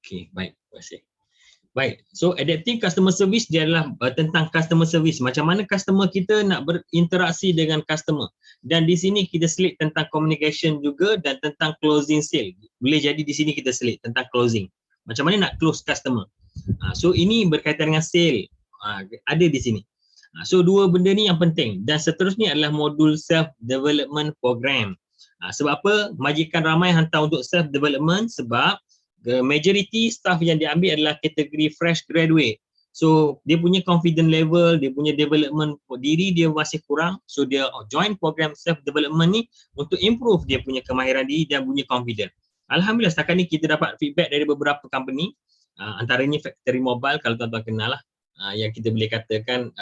Okey, baik. Terima kasih. Baik, so adaptive customer service dia adalah tentang customer service. Macam mana customer kita nak berinteraksi dengan customer. Dan di sini kita selit tentang communication juga dan tentang closing sale. Boleh jadi di sini kita selit tentang closing. Macam mana nak close customer. So ini berkaitan dengan sale. Ada di sini. So dua benda ni yang penting. Dan seterusnya adalah modul self-development program. Sebab apa? Majikan ramai hantar untuk self-development sebab the majority staff yang diambil adalah kategori fresh graduate. So dia punya confident level, dia punya development diri dia masih kurang. So dia join program self development ni untuk improve dia punya kemahiran diri dan punya confident. Alhamdulillah setakat ni kita dapat feedback dari beberapa company, antaranya Factory Mobile kalau tuan-tuan kenal lah, yang kita boleh katakan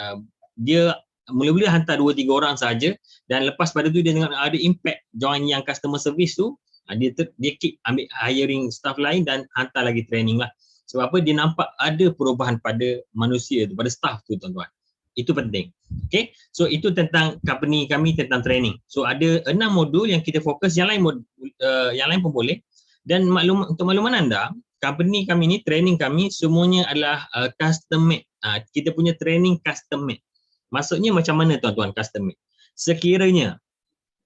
dia mula-mula hantar 2-3 orang saja dan lepas pada tu dia dengan ada impact join yang customer service tu. Dia keep ambil hiring staff lain dan hantar lagi training lah. Sebab apa? Dia nampak ada perubahan pada manusia tu, pada staff tu tuan-tuan. Itu penting. Okay, so itu tentang company kami tentang training. So ada 6 modul yang kita fokus, yang lain pun boleh. Dan untuk makluman anda, company kami ni, training kami semuanya adalah custom made. Kita punya training custom made. Maksudnya macam mana tuan-tuan custom made? Sekiranya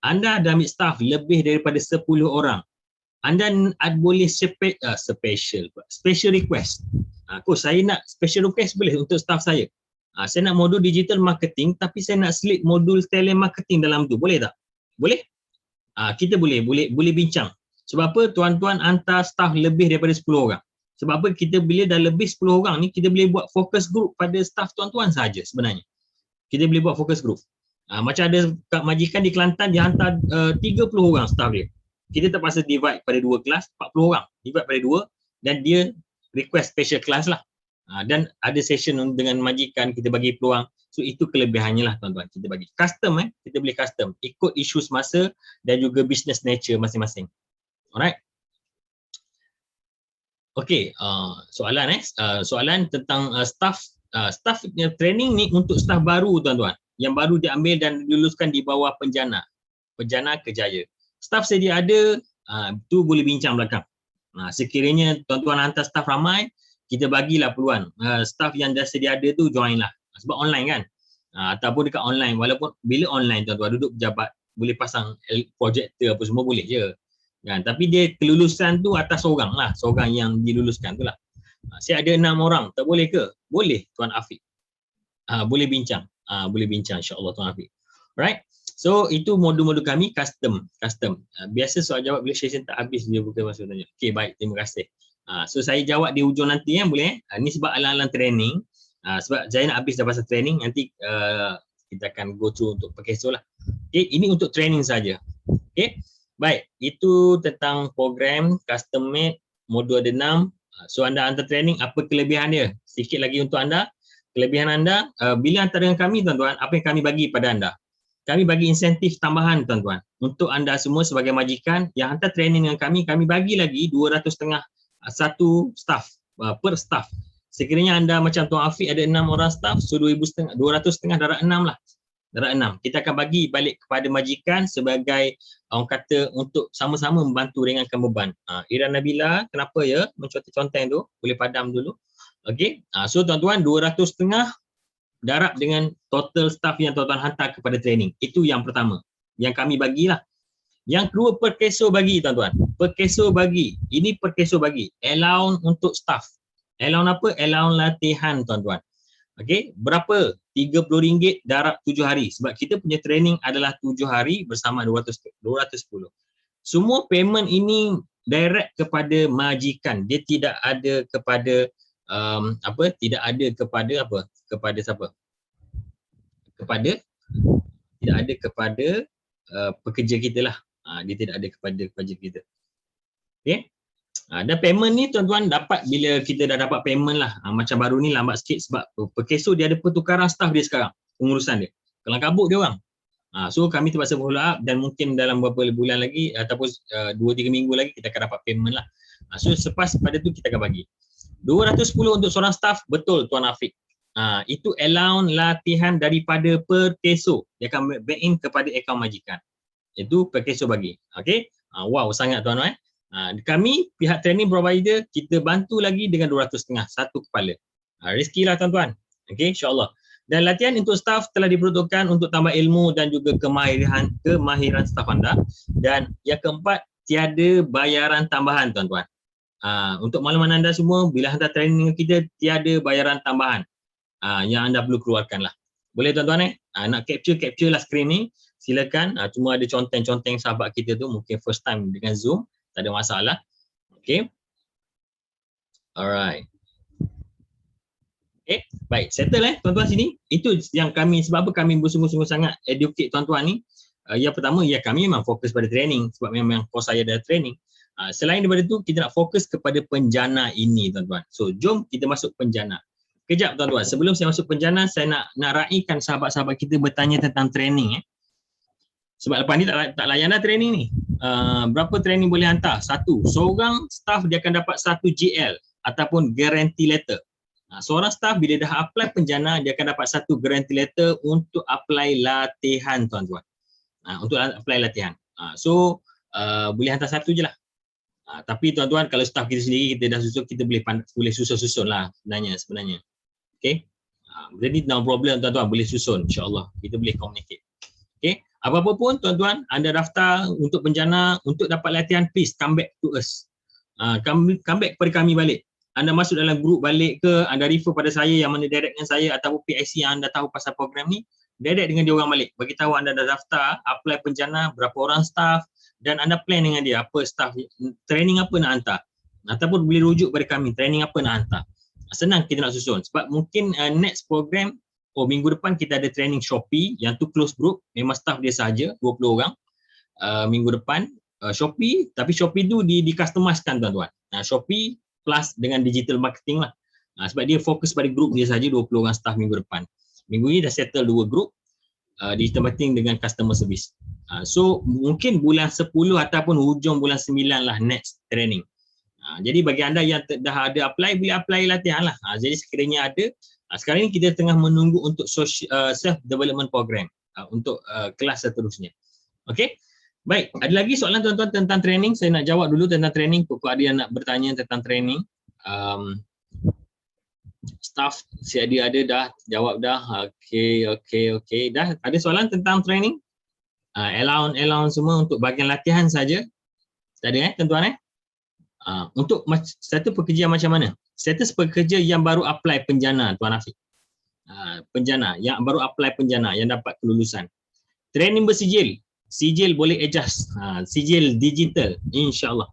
anda ada ambil staff lebih daripada 10 orang. Anda boleh special request. Saya nak special request boleh untuk staff saya. Saya nak modul digital marketing tapi saya nak selit modul telemarketing dalam tu. Boleh tak? Boleh? Kita boleh bincang. Sebab apa? Tuan-tuan hantar staff lebih daripada 10 orang. Sebab apa? Kita bila dah lebih 10 orang ni, kita boleh buat focus group pada staff tuan-tuan saja sebenarnya. Kita boleh buat focus group. Macam ada majikan di Kelantan dia hantar 30 orang staff dia. Kita terpaksa divide pada 2 kelas, 40 orang. Divide pada 2 dan dia request special class lah. Dan ada session dengan majikan, kita bagi peluang. So itu kelebihannya lah tuan-tuan. Kita bagi custom kita boleh custom ikut isu semasa dan juga business nature masing-masing. Alright. Okey, soalan soalan tentang staff training ni untuk staff baru tuan-tuan. Yang baru diambil dan diluluskan di bawah penjana Kejaya. Staf sedia ada, tu boleh bincang belakang. Sekiranya tuan-tuan hantar staf ramai, kita bagilah peluang. Staf yang dah sedia ada tu join lah. Sebab online kan. Ataupun dekat online, walaupun bila online tuan-tuan duduk pejabat, boleh pasang projector apa semua boleh je. Kan? Tapi dia kelulusan tu atas seorang lah. Seorang yang diluluskan tu lah. Saya ada 6 orang, tak boleh ke? Boleh Tuan Afiq. Boleh bincang. Boleh bincang insya-Allah Tuan Afiq. Alright. So itu modul-modul kami custom. Biasa soal jawab bila session tak habis dia bukan masa tanya. Okey baik, terima kasih. So saya jawab di hujung nanti boleh. Ni sebab alang-alang training. Sebab saya nak habis dah pasal training, nanti kita akan go through untuk perkeso lah. Okay, ini untuk training saja. Okay, baik. Itu tentang program custom made modul ada 6. So anda hantar training, apa kelebihan dia? Sikit lagi untuk anda. Kelebihan anda, bila hantar dengan kami tuan-tuan, apa yang kami bagi pada anda? Kami bagi insentif tambahan tuan-tuan. Untuk anda semua sebagai majikan yang hantar training dengan kami bagi lagi 200.5 satu staff, per staff. Sekiranya anda macam Tuan Afiq ada 6 orang staff, so 200.5 darab 6 lah. Darab 6. Kita akan bagi balik kepada majikan sebagai orang kata untuk sama-sama membantu ringankan beban. Ira Nabila, kenapa ya menconteng-conteng tu? Boleh padam dulu. Okey. So tuan-tuan 200.5 darab dengan total staff yang tuan-tuan hantar kepada training. Itu yang pertama. Yang kami bagilah. Yang kedua per keso bagi tuan-tuan. Per keso bagi. Ini per keso bagi. Allowance untuk staff. Allowance apa? Allowance latihan tuan-tuan. Okey, berapa? RM30 darab 7 hari. Sebab kita punya training adalah 7 hari bersama 210. Semua payment ini direct kepada majikan. Dia tidak ada kepada tidak ada kepada apa? Kepada siapa? Tidak ada kepada pekerja kita lah. Dia tidak ada kepada pekerja kita. Okey. Dan payment ni tuan-tuan dapat bila kita dah dapat payment lah. Macam baru ni lambat sikit sebab per keso dia ada pertukaran staff dia sekarang. Pengurusan dia. Kelang kabut dia orang. So kami terpaksa follow up dan mungkin dalam beberapa bulan lagi ataupun 2-3 minggu lagi kita akan dapat payment lah. So selepas pada tu kita akan bagi. 210 untuk seorang staff, betul Tuan Afiq. Itu allowance latihan daripada per keso. Dia akan back in kepada akaun majikan. Itu per keso bagi. Okey. Wow sangat tuan-tuan. Kami pihak training provider kita bantu lagi dengan 200.5 satu kepala. Rezeki lah tuan-tuan. Okey, insya-Allah. Dan latihan untuk staff telah diperuntukkan untuk tambah ilmu dan juga kemahiran staf anda. Dan yang keempat, tiada bayaran tambahan tuan-tuan. Untuk makluman anda semua, bila hantar training dengan kita, tiada bayaran tambahan yang anda perlu keluarkan lah. Boleh tuan-tuan nak capture lah screen ni, silakan. Cuma ada conteng-conteng sahabat kita tu mungkin first time dengan Zoom, tak ada masalah. Okay. Alright. Okay, baik. Settle tuan-tuan sini. Itu yang kami, sebab apa kami bersungguh-sungguh sangat educate tuan-tuan ni. Yang pertama, kami memang fokus pada training sebab memang course saya ada training. Selain daripada itu, kita nak fokus kepada penjana ini tuan-tuan. So, jom kita masuk penjana. Kejap tuan-tuan, sebelum saya masuk penjana, saya nak raikan sahabat-sahabat kita bertanya tentang training. Sebab lepas ni tak layan dah training ni. Berapa training boleh hantar? Satu, seorang staff dia akan dapat 1 GL ataupun guarantee letter. Seorang staff bila dah apply penjana, dia akan dapat 1 guarantee letter untuk apply latihan tuan-tuan. Untuk apply latihan. So, boleh hantar satu je lah. Tapi tuan-tuan, kalau staff kita sendiri, kita dah susun, kita boleh susun-susun lah sebenarnya. Okay. Jadi no problem tuan-tuan, boleh susun insyaAllah. Kita boleh communicate. Okay. Apa-apa pun tuan-tuan, anda daftar untuk penjana, untuk dapat latihan, please come back to us. Come back kepada kami balik. Anda masuk dalam grup balik ke, anda refer pada saya yang mana direct dengan saya ataupun PIC yang anda tahu pasal program ni, direct dengan dia orang balik. Bagi tahu anda dah daftar, apply penjana, berapa orang staff, dan anda plan dengan dia apa staff, training apa nak hantar. Ataupun boleh rujuk pada kami, training apa nak hantar. Senang kita nak susun. Sebab mungkin next program, minggu depan kita ada training Shopee, yang tu close group, memang staff dia sahaja, 20 orang. Minggu depan, Shopee, tapi Shopee tu di-customizekan tuan-tuan. Shopee plus dengan digital marketing lah. Sebab dia fokus pada group dia saja, 20 orang staff minggu depan. Minggu ni dah settle 2 group, digital marketing dengan customer service. So mungkin bulan 10 ataupun hujung bulan 9 lah next training. Jadi bagi anda yang dah ada apply, boleh apply latihan lah. Jadi sekiranya ada, sekarang ni kita tengah menunggu untuk self development program untuk kelas seterusnya. Okey. Baik, ada lagi soalan tuan-tuan tentang training? Saya nak jawab dulu tentang training. Pokok ada yang nak bertanya tentang training. Staff si ada dah jawab dah. Okey. Dah ada soalan tentang training? Allowance semua untuk bahagian latihan saja. Tak ada tuan-tuan untuk status pekerja macam mana? Status pekerja yang baru apply penjana Tuan Afiq. Penjana yang baru apply penjana yang dapat kelulusan. Training bersijil. Sijil boleh adjust. Sijil digital insya-Allah.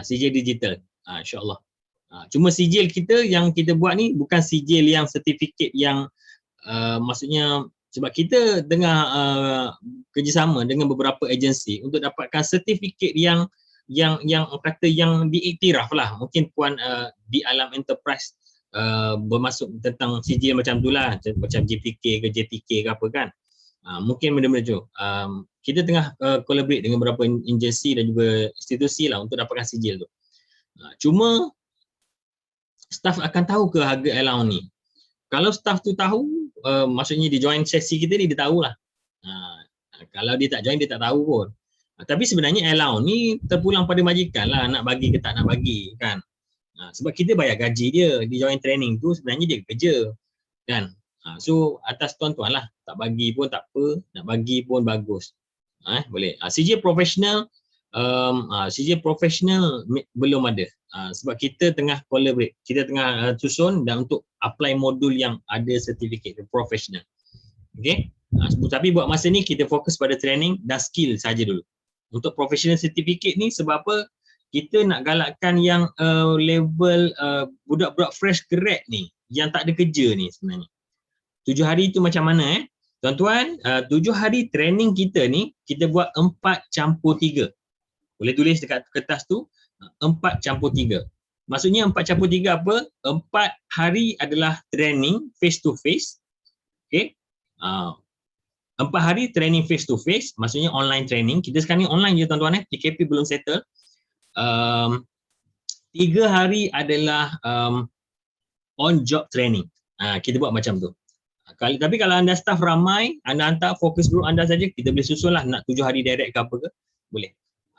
Sijil digital insya-Allah. Cuma sijil kita yang kita buat ni bukan sijil yang sertifikat yang maksudnya sebab kita tengah kerjasama dengan beberapa agensi untuk dapatkan sertifikat yang kata yang diiktiraf lah. Mungkin puan di alam enterprise bermasuk tentang sijil macam tu lah, macam JPK ke JTK ke apa kan. Mungkin benda-benda tu. Kita tengah collaborate dengan beberapa agensi dan juga institusi lah untuk dapatkan sijil tu. Cuma staff akan tahu ke harga allowance ni? Kalau staff tu tahu, maksudnya dia join sesi kita ni, dia tahulah. Kalau dia tak join, dia tak tahu pun. Tapi sebenarnya allowance ni terpulang pada majikan lah, nak bagi ke tak nak bagi kan. Sebab kita bayar gaji dia, join training tu sebenarnya dia kerja kan. So atas tuan-tuan lah, tak bagi pun tak apa, nak bagi pun bagus. Boleh. CJ professional, CJ professional belum ada. Sebab kita tengah collaborate, kita tengah susun dan untuk apply modul yang ada sertifikat professional. Okay. Tapi buat masa ni kita fokus pada training dan skill saja dulu. Untuk professional certificate ni sebab apa? Kita nak galakkan yang level budak-budak fresh grad ni yang tak ada kerja ni sebenarnya. 7 hari tu macam mana tuan-tuan, 7 hari training kita ni kita buat 4+3. Boleh tulis dekat kertas tu 4+3. Maksudnya 4+3 apa? 4 hari adalah training face to face. Okey. 4 hari training face to face, maksudnya online training. Kita sekarang ni online je tuan-tuan PKP belum settle. 3 hari adalah on job training. Kita buat macam tu. Tapi kalau anda staff ramai, anda hantar fokus group anda saja, kita boleh susun lah nak 7 hari direct ke apa ke, boleh.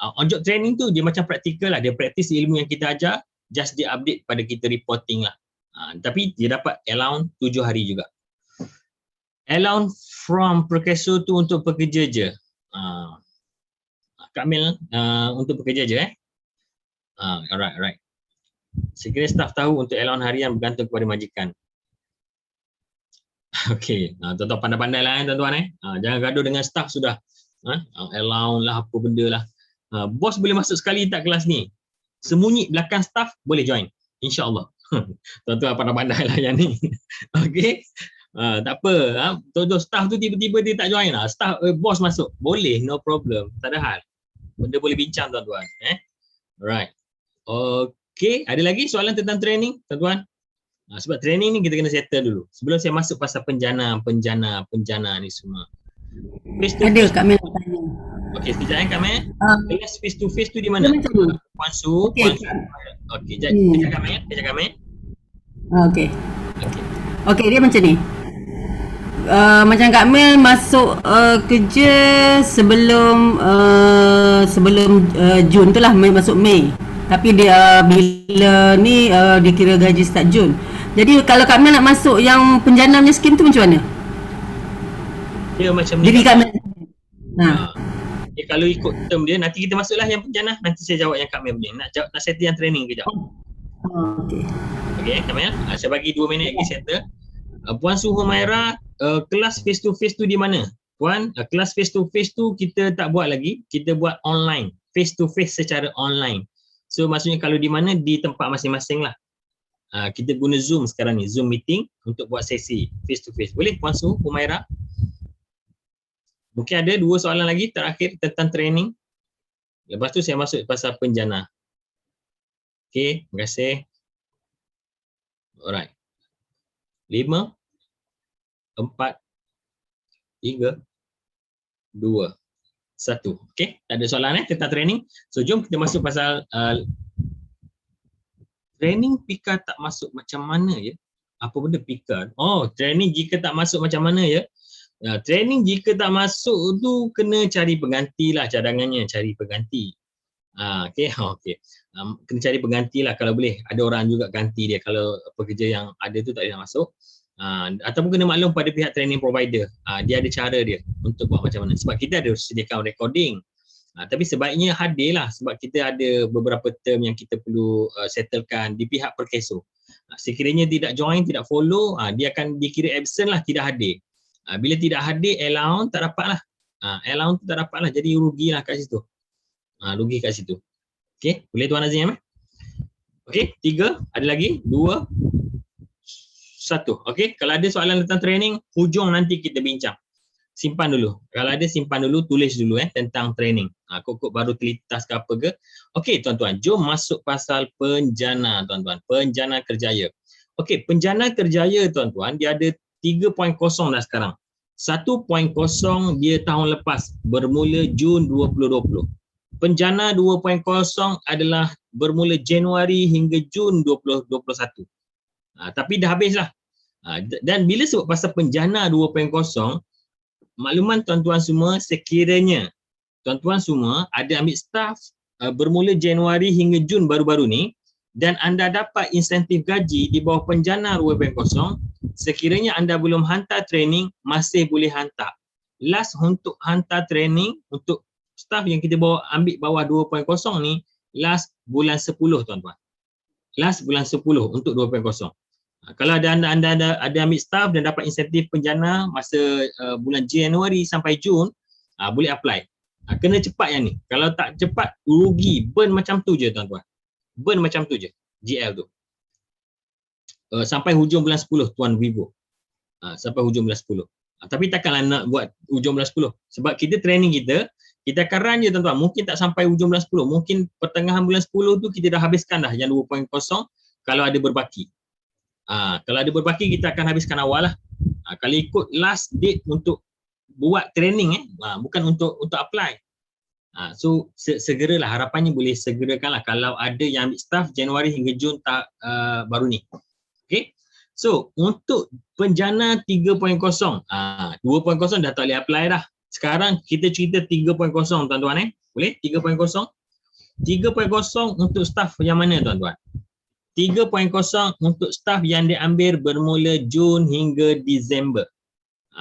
On job training tu dia macam praktikal lah, dia praktis ilmu yang kita ajar, just dia update pada kita reporting lah. Tapi dia dapat allowance 7 hari juga. Allowance from Perkeso tu untuk pekerja je. Kak Mel untuk pekerja je alright. Sekiranya staff tahu untuk allowance harian bergantung kepada majikan. Okey, tuan-tuan pandai-pandai lah tuan-tuan jangan gaduh dengan staff sudah. Allowance lah apa benda lah. Bos boleh masuk sekali tak kelas ni. Sembunyi belakang staff boleh join. InsyaAllah. Tuan-tuan pandai-pandai lah yang ni. Okey. Tak apa. Tuan-tuan staff tu tiba-tiba dia tak join lah. Staff bos masuk. Boleh, no problem. Tak ada hal. Benda boleh bincang tuan-tuan. Alright. Okey. Ada lagi soalan tentang training tuan-tuan? Sebab training ni kita kena settle dulu. Sebelum saya masuk pasal penjana ni semua. Ada Kak Mel tanya. Okey, sekejap Kak Mel. Kelas face to face tu di mana? Puan Su. Okey, kejap Kak Mel. Okey, dia macam ni. Macam Kak Mel masuk kerja sebelum Jun tu lah, masuk Mei. Tapi dia bila ni dikira gaji start Jun. Jadi kalau Kak Mel nak masuk yang penjana punya skim tu macam mana? Dia macam ni. Jadi Kak Mel kalau ikut term dia, nanti kita masuklah yang penjana. Nanti saya jawab yang Kak Mel punya. Nak settle yang training kejap. Okey Kak Mel, saya bagi 2 minit lagi settle. Puan Su Humaira, kelas face to face tu di mana? Puan, kelas face to face tu kita tak buat lagi. Kita buat online. Face to face secara online. So maksudnya kalau di mana, di tempat masing-masing lah. Kita guna Zoom sekarang ni, Zoom meeting untuk buat sesi face to face. Boleh Puan Su Humaira? Mungkin ada 2 soalan lagi terakhir tentang training. Lepas tu saya masuk pasal penjana. Okey, terima kasih. Alright. 5, 4, 3, 2, 1. Okey, tak ada soalan tentang training. So jom kita masuk pasal training PIKA tak masuk macam mana ya? Apa benda PIKA? Training jika tak masuk macam mana ya? Training jika tak masuk tu kena cari pengganti lah, cadangannya cari pengganti. Okey. Kena cari pengganti lah kalau boleh. Ada orang juga ganti dia kalau pekerja yang ada tu tak boleh masuk. Ataupun kena maklum pada pihak training provider. Dia ada cara dia untuk buat macam mana. Sebab kita ada sediakan recording. Tapi sebaiknya hadir lah sebab kita ada beberapa term yang kita perlu settlekan di pihak Perkeso. Sekiranya tidak join, tidak follow, dia akan dikira absent lah, tidak hadir. Bila tidak hadir, allowance tak dapat lah. Allowance tak dapat lah, jadi rugilah kat situ. Rugi kat situ. Okey, boleh Tuan Azim? Okey, 3, ada lagi? 2, 1. Okey, kalau ada soalan tentang training, hujung nanti kita bincang. Simpan dulu. Kalau ada simpan dulu, tulis dulu tentang training. Kok baru terlintas ke apa ke. Okey tuan-tuan, jom masuk pasal penjana tuan-tuan. Penjana kerjaya. Okey, penjana kerjaya tuan-tuan, dia ada 3.0 dah sekarang. 1.0 dia tahun lepas, bermula Jun 2020. Penjana 2.0 adalah bermula Januari hingga Jun 2021. Tapi dah habislah. Dan bila sebut pasal penjana 2.0, makluman tuan-tuan semua, sekiranya tuan-tuan semua ada ambil staff bermula Januari hingga Jun baru-baru ni dan anda dapat insentif gaji di bawah penjana 2.0, sekiranya anda belum hantar training, masih boleh hantar. Last untuk hantar training untuk staff yang kita bawa ambil bawah 2.0 ni, last bulan 10 tuan-tuan. Last bulan 10 untuk 2.0. Kalau anda ada ambil staff dan dapat insentif penjana masa bulan Januari sampai Jun, boleh apply. Kena cepat yang ni. Kalau tak cepat, rugi. Burn macam tu je tuan-tuan. Burn macam tu je, GL tu. Sampai hujung bulan 10 Tuan Vivo. Sampai hujung bulan 10. Tapi takkanlah nak buat hujung bulan 10. Sebab kita training kita akan run je tuan-tuan. Mungkin tak sampai hujung bulan 10. Mungkin pertengahan bulan 10 tu kita dah habiskan dah yang 2.0 kalau ada berbaki. Kalau ada berbaki kita akan habiskan awal lah. Kalau ikut last date untuk buat training bukan untuk apply. So segeralah, harapannya boleh segerakan lah kalau ada yang ambil staff Januari hingga Jun baru ni. Okay. So untuk penjana 3.0, 2.0 dah tak boleh apply dah. Sekarang kita cerita 3.0 tuan-tuan Boleh? 3.0. 3.0 untuk staff yang mana tuan-tuan? 3.0 untuk staff yang diambil bermula Jun hingga Disember.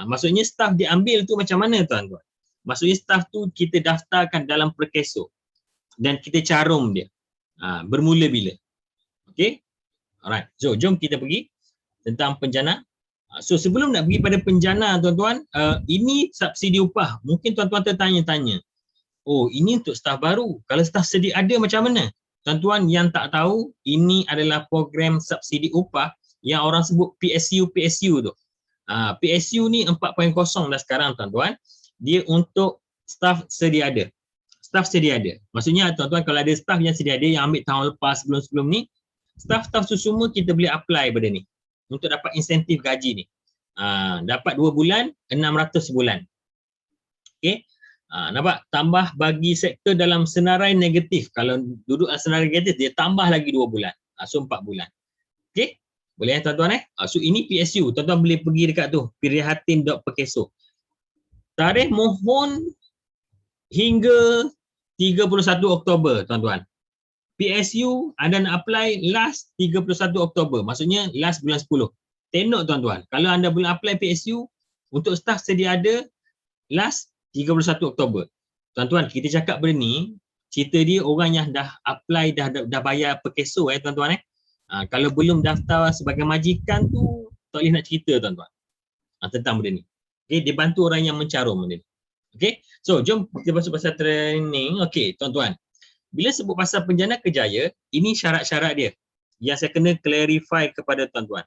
Maksudnya staff diambil tu macam mana tuan-tuan? Maksudnya staff tu kita daftarkan dalam Perkeso dan kita carum dia. Bermula bila? Okey? Alright. So jom kita pergi tentang penjana. So sebelum nak pergi pada penjana tuan-tuan, ini subsidi upah. Mungkin tuan-tuan tertanya-tanya. Oh, ini untuk staf baru. Kalau staf sedia ada macam mana? Tuan-tuan yang tak tahu, ini adalah program subsidi upah yang orang sebut PSU tu. PSU ni 4.0 dah sekarang tuan-tuan. Dia untuk staf sedia ada. Staf sedia ada. Maksudnya tuan-tuan kalau ada staf yang sedia ada yang ambil tahun lepas sebelum-sebelum ni, staf-staf tu semua kita boleh apply pada ni untuk dapat insentif gaji ni. Dapat 2 bulan, 600 sebulan. Okey. Nampak? Tambah bagi sektor dalam senarai negatif. Kalau duduk senarai negatif, dia tambah lagi 2 bulan. So 4 bulan. Okey? Boleh tuan-tuan So ini PSU. Tuan-tuan boleh pergi dekat tu. Prihatin.perkeso. Tarikh mohon hingga 31 Oktober tuan-tuan. PSU anda nak apply last 31 Oktober. Maksudnya last bulan 10. Tenok tuan-tuan. Kalau anda boleh apply PSU untuk staf sedia ada last 31 Oktober. Tuan-tuan, kita cakap benda ni, cerita dia orang yang dah apply, dah bayar Perkeso tuan-tuan kalau belum daftar sebagai majikan tu, tak boleh nak cerita tuan-tuan tentang benda ni. Okay, dia bantu orang yang mencarum benda ni. Okay, so jom kita masuk pasal training. Okay, tuan-tuan. Bila sebut pasal penjana kerjaya, ini syarat-syarat dia yang saya kena clarify kepada tuan-tuan.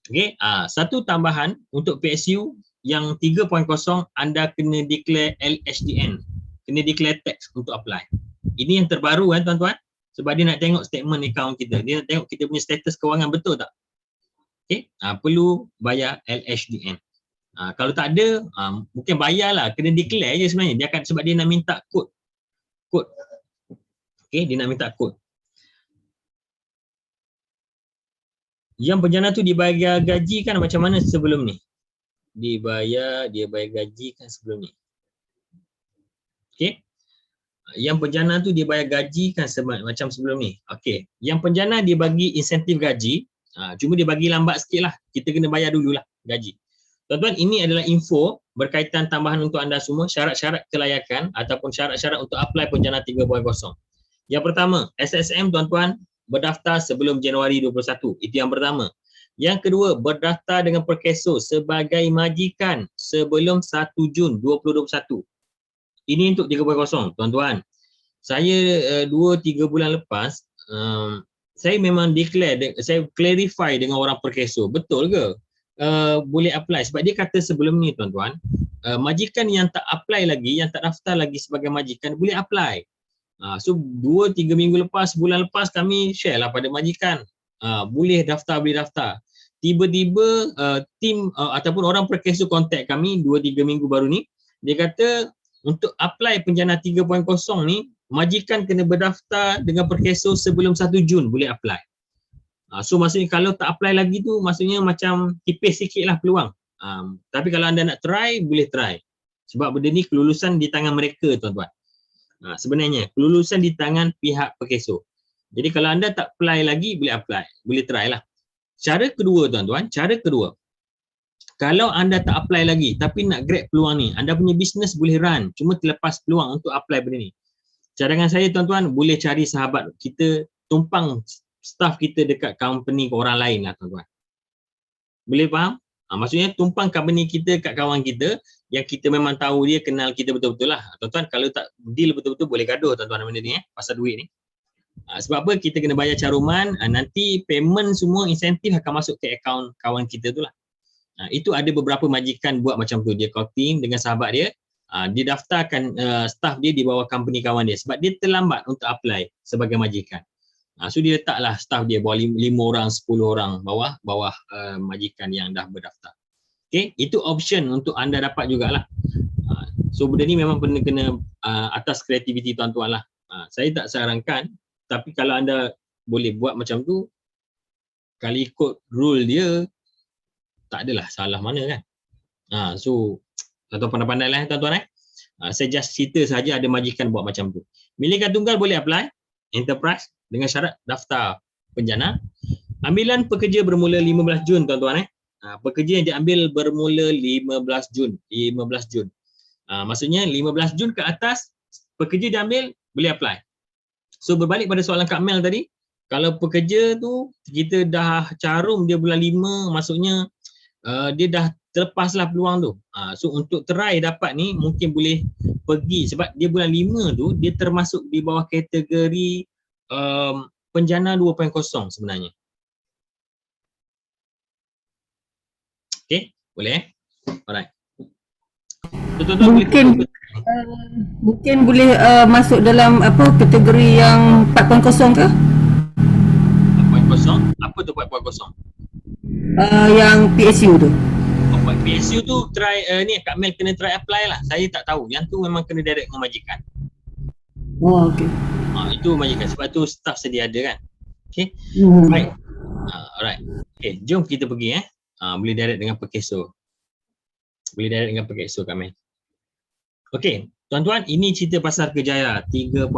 Okay, satu tambahan untuk PSU yang 3.0 anda kena declare LHDN, kena declare tax untuk apply. Ini yang terbaru tuan-tuan, sebab dia nak tengok statement account kita, dia nak tengok kita punya status kewangan betul tak. Okay, perlu bayar LHDN. Kalau tak ada, bukan bayarlah, kena declare je sebenarnya. Dia akan, sebab dia nak minta kod. Okay, dia nak minta kod. Yang penjana tu dibayar gaji kan macam mana sebelum ni? Dia bayar gaji kan sebelum ni. Okey. Yang penjana tu dia bayar gaji kan macam sebelum ni. Okey. Yang penjana dia bagi insentif gaji, cuma dia bagi lambat sikit lah. Kita kena bayar dululah gaji. Tuan-tuan, ini adalah info berkaitan tambahan untuk anda semua, syarat-syarat kelayakan ataupun syarat-syarat untuk apply penjana 3.0. Yang pertama, SSM tuan-tuan berdaftar sebelum Januari 21. Itu yang pertama. Yang kedua, berdaftar dengan Perkeso sebagai majikan sebelum 1 Jun 2021. Ini untuk 3.0, tuan-tuan. Saya 2-3 bulan lepas, saya memang declare, saya clarify dengan orang Perkeso. Betul ke? Boleh apply. Sebab dia kata sebelum ni, tuan-tuan, majikan yang tak apply lagi, yang tak daftar lagi sebagai majikan, boleh apply. So 2-3 minggu lepas, sebulan lepas kami share lah pada majikan. Boleh daftar, boleh daftar. Tiba-tiba tim ataupun orang Perkeso contact kami 2-3 minggu baru ni. Dia kata untuk apply penjana 3.0 ni, majikan kena berdaftar dengan Perkeso sebelum 1 Jun boleh apply. So maksudnya kalau tak apply lagi tu, maksudnya macam tipis sikit lah peluang. Tapi kalau anda nak try, boleh try. Sebab benda ni kelulusan di tangan mereka tuan-tuan. Sebenarnya kelulusan di tangan pihak Perkeso. Jadi kalau anda tak apply lagi, boleh apply, boleh try lah. Cara kedua tuan-tuan, kalau anda tak apply lagi tapi nak grab peluang ni, anda punya bisnes boleh run, cuma terlepas peluang untuk apply benda ni. Cadangan saya tuan-tuan, boleh cari sahabat kita, tumpang staff kita dekat company orang lain lah tuan-tuan. Boleh faham? Maksudnya tumpang company kita kat kawan kita yang kita memang tahu dia kenal kita betul-betul lah. Tuan-tuan, kalau tak deal betul-betul boleh gaduh tuan-tuan benda ni pasal duit ni. Sebab apa? Kita kena bayar caruman, nanti payment semua insentif akan masuk ke akaun kawan kita tu lah. Itu ada beberapa majikan buat macam tu. Dia call team dengan sahabat dia, dia daftarkan staff dia di bawah company kawan dia sebab dia terlambat untuk apply sebagai majikan. So dia letaklah staff dia bawah 5 orang, 10 orang bawah majikan yang dah berdaftar. Okay, itu option untuk anda dapat jugalah. So benda ni memang kena atas kreativiti tuan-tuan lah. Saya tak sarankan, tapi kalau anda boleh buat macam tu, kalau ikut rule dia, tak adalah salah mana kan. So Tuan-tuan pandai-pandai lah tuan-tuan saya just cerita saja ada majikan buat macam tu. Milikan tunggal boleh apply enterprise dengan syarat daftar penjana. Ambilan pekerja bermula 15 Jun tuan-tuan pekerja yang diambil bermula 15 Jun. Maksudnya 15 Jun ke atas pekerja diambil boleh apply. So berbalik pada soalan Kak Mel tadi, kalau pekerja tu kita dah carum dia bulan 5, maksudnya dia dah terlepaslah peluang tu. So untuk try dapat ni mungkin boleh pergi sebab dia bulan 5 tu dia termasuk di bawah kategori penjana 2.0 sebenarnya. Okay, boleh Alright. Mungkin boleh masuk dalam apa kategori yang 4.0 ke? 4.0? Apa tu 4.0? Yang PSU tu. PSU tu try ni Kak Mel kena try apply lah. Saya tak tahu. Yang tu memang kena direct dengan majikan. Oh okey. Itu majikan sebab tu staff sedia ada kan. Okey. Baik. Alright. Okay, jom kita pergi boleh direct dengan Perkeso. Kak Mel. Okey, tuan-tuan, ini cerita pasar Kerjaya 3.0.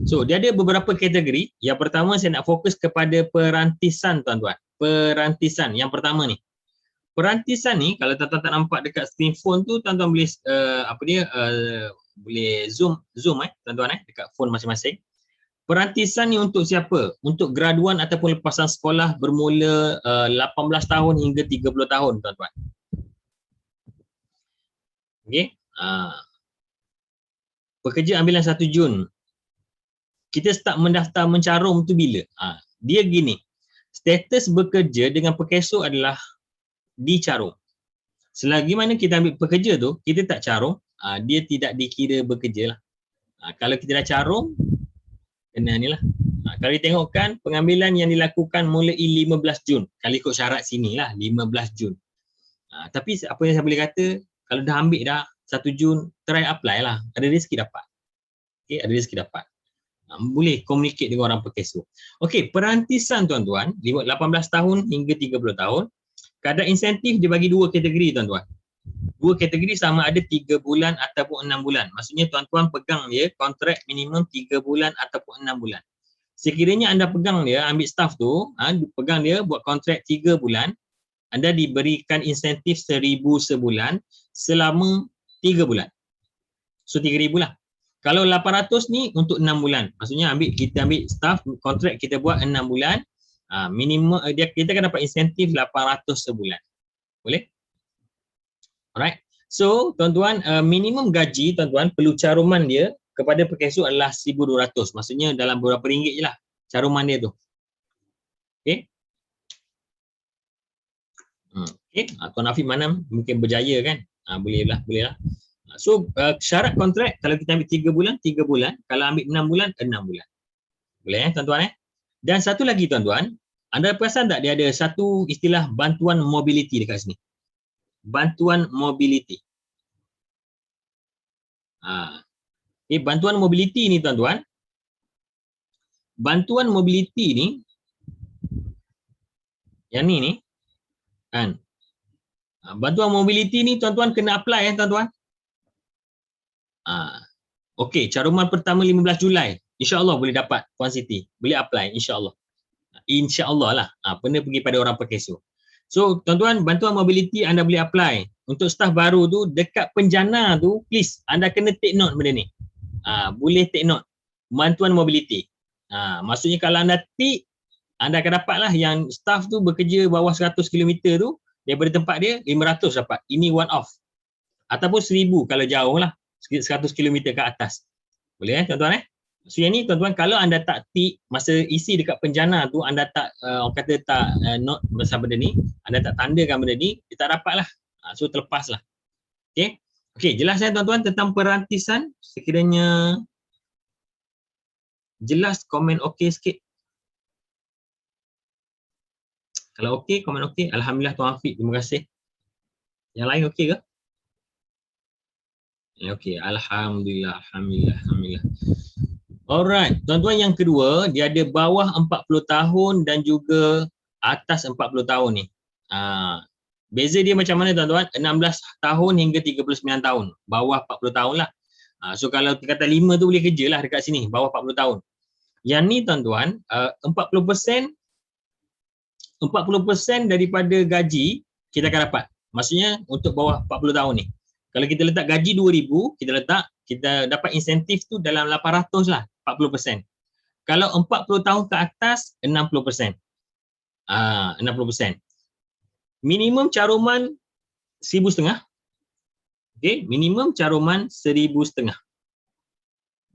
So, dia ada beberapa kategori. Yang pertama saya nak fokus kepada perantisan tuan-tuan. Perantisan yang pertama ni. Perantisan ni kalau tuan-tuan tak nampak dekat screen phone tu, tuan-tuan boleh boleh zoom tuan-tuan dekat phone masing-masing. Perantisan ni untuk siapa? Untuk graduan ataupun lepasan sekolah bermula 18 tahun hingga 30 tahun tuan-tuan. Okey. Pekerja ambilan 1 Jun. Kita start mendaftar mencarum tu bila? Dia gini. Status bekerja dengan Perkeso adalah dicarum. Selagi mana kita ambil pekerja tu, kita tak carum, dia tidak dikira bekerja lah. Kalau kita dah carum, kena ni lah. Kalau ditengokkan pengambilan yang dilakukan mulai 15 Jun. Kalau ikut syarat sini lah, 15 Jun. Tapi apa yang saya boleh kata, kalau dah ambil dah 1 Jun, try apply lah. Ada rezeki dapat. Okay, ada rezeki dapat. Boleh communicate dengan orang Perkeso. Okey, perantisan tuan-tuan, 18 tahun hingga 30 tahun. Kadar insentif dia bagi 2 kategori tuan-tuan. 2 kategori sama ada 3 bulan ataupun 6 bulan. Maksudnya tuan-tuan pegang dia kontrak minimum 3 bulan ataupun 6 bulan. Sekiranya anda pegang dia, ambil staff tu, pegang dia buat kontrak 3 bulan, anda diberikan insentif 1,000 sebulan selama 3 bulan. So 3,000 lah. Kalau 800 ni untuk 6 bulan. Maksudnya kita ambil staff, kontrak kita buat 6 bulan, minimum kita akan dapat insentif 800 sebulan. Boleh? Alright. So, tuan-tuan, minimum gaji tuan-tuan perlu caruman dia kepada Perkeso adalah 1,200. Maksudnya dalam beberapa ringgit je lah caruman dia tu. Okey. Okey, Tuan Afiq mana mungkin berjaya kan? Boleh lah. So, syarat kontrak kalau kita ambil 3 bulan, 3 bulan. Kalau ambil 6 bulan, 6 bulan. Boleh tuan-tuan Dan satu lagi tuan-tuan, anda perasan tak dia ada satu istilah bantuan mobility dekat sini? Bantuan mobility. Bantuan mobility ni tuan-tuan. Bantuan mobility ni, yang ni kan. Bantuan mobility ni tuan-tuan kena apply tuan-tuan. Okey, caruman pertama 15 Julai. InsyaAllah boleh dapat Puan Siti. Boleh apply insyaAllah. InsyaAllah lah. Pernah pergi pada orang Perkeso. So, tuan-tuan, bantuan mobility anda boleh apply. Untuk staff baru tu, dekat penjana tu, please, anda kena take note benda ni. Boleh take note. Bantuan mobility. Maksudnya kalau anda tick, anda akan dapat lah yang staff tu bekerja bawah 100 km tu, daripada tempat dia, 500 dapat. Ini one off. Ataupun 1,000 kalau jauh lah. 100 km ke atas. Boleh tuan-tuan So yang ni tuan-tuan, kalau anda tak tick masa isi dekat penjana tu, anda tak orang kata tak note pasal benda ni, anda tak tandakan benda ni, dia tak dapat lah. So terlepas lah. Okey, jelas tuan-tuan tentang perantisan. Sekiranya jelas, komen okey sikit. Kalau okey, komen okey. Alhamdulillah Tuan Afiq, terima kasih. Yang lain okey ke? Okey, alhamdulillah. Alright, tuan-tuan, yang kedua, dia ada bawah 40 tahun dan juga atas 40 tahun ni. Beza dia macam mana tuan-tuan? 16 tahun hingga 39 tahun. Bawah 40 tahun lah. So kalau tingkatan 5 tu boleh kerja lah dekat sini, bawah 40 tahun. Yang ni tuan-tuan, 40% daripada gaji kita akan dapat. Maksudnya untuk bawah 40 tahun ni. Kalau kita letak gaji 2,000, kita dapat insentif tu dalam 800 lah, 40%. Kalau 40 tahun ke atas, 60%. 60%. Minimum caruman 1,500. Okey, minimum caruman 1,500.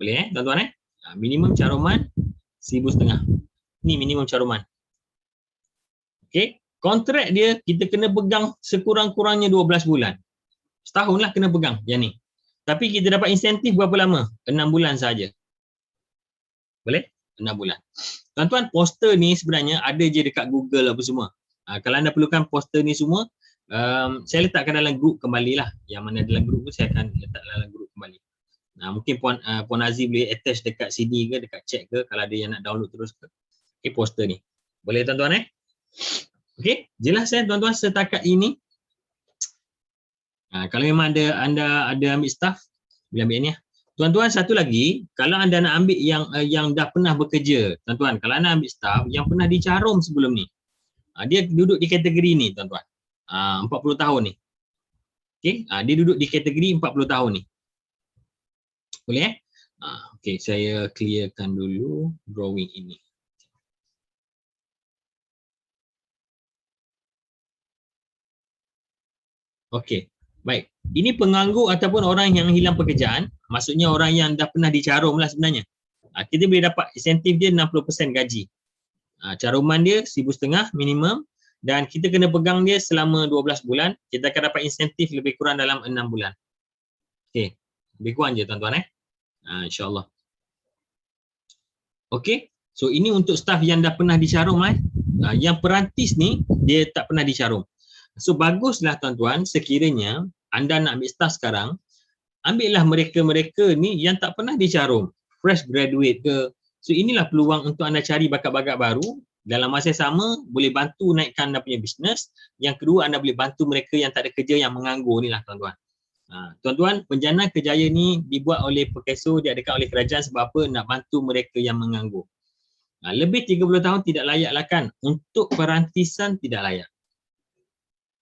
Boleh tuan-tuan minimum caruman 1,500. Ni minimum caruman. Okey, kontrak dia kita kena pegang sekurang-kurangnya 12 bulan. Setahun lah kena pegang yang ni. Tapi kita dapat insentif berapa lama? 6 bulan saja. Boleh? 6 bulan. Tuan-tuan, poster ni sebenarnya ada je dekat Google apa semua. Kalau anda perlukan poster ni semua, saya letakkan dalam grup kembali lah. Yang mana dalam grup tu saya akan letak dalam grup kembali. Mungkin Puan Aziz boleh attach dekat CD ke, dekat chat ke, kalau ada yang nak download terus ke. Okay, poster ni. Boleh tuan-tuan Okay, jelas tuan-tuan setakat ini. Kalau memang anda ada ambil staff, boleh ambil ni. Tuan-tuan, satu lagi, kalau anda nak ambil yang dah pernah bekerja, tuan-tuan, kalau anda ambil staff yang pernah dicarum sebelum ni, dia duduk di kategori ni, tuan-tuan. 40 tahun ni. Okey, dia duduk di kategori 40 tahun ni. Boleh okey, saya clearkan dulu drawing ini. Okey, baik. Ini penganggur ataupun orang yang hilang pekerjaan, maksudnya orang yang dah pernah dicarum lah sebenarnya. Kita boleh dapat insentif dia 60% gaji. Caruman dia 1,500 minimum dan kita kena pegang dia selama 12 bulan. Kita akan dapat insentif lebih kurang dalam 6 bulan. Okey, lebih kurang je tuan-tuan InsyaAllah. Okey, so ini untuk staff yang dah pernah dicarum Yang perantis ni dia tak pernah dicarum. So baguslah tuan-tuan, sekiranya anda nak ambil staff sekarang, ambillah mereka-mereka ni yang tak pernah dicarum, fresh graduate ke. So inilah peluang untuk anda cari bakat-bakat baru. Dalam masa yang sama boleh bantu naikkan anda punya bisnes. Yang kedua, anda boleh bantu mereka yang tak ada kerja, yang menganggur ni lah tuan-tuan. Tuan-tuan, Penjana Kerjaya ni dibuat oleh Perkeso, diadakan oleh kerajaan sebab apa? Nak bantu mereka yang menganggur. Lebih 30 tahun tidak layak lah kan? Untuk perantisan tidak layak.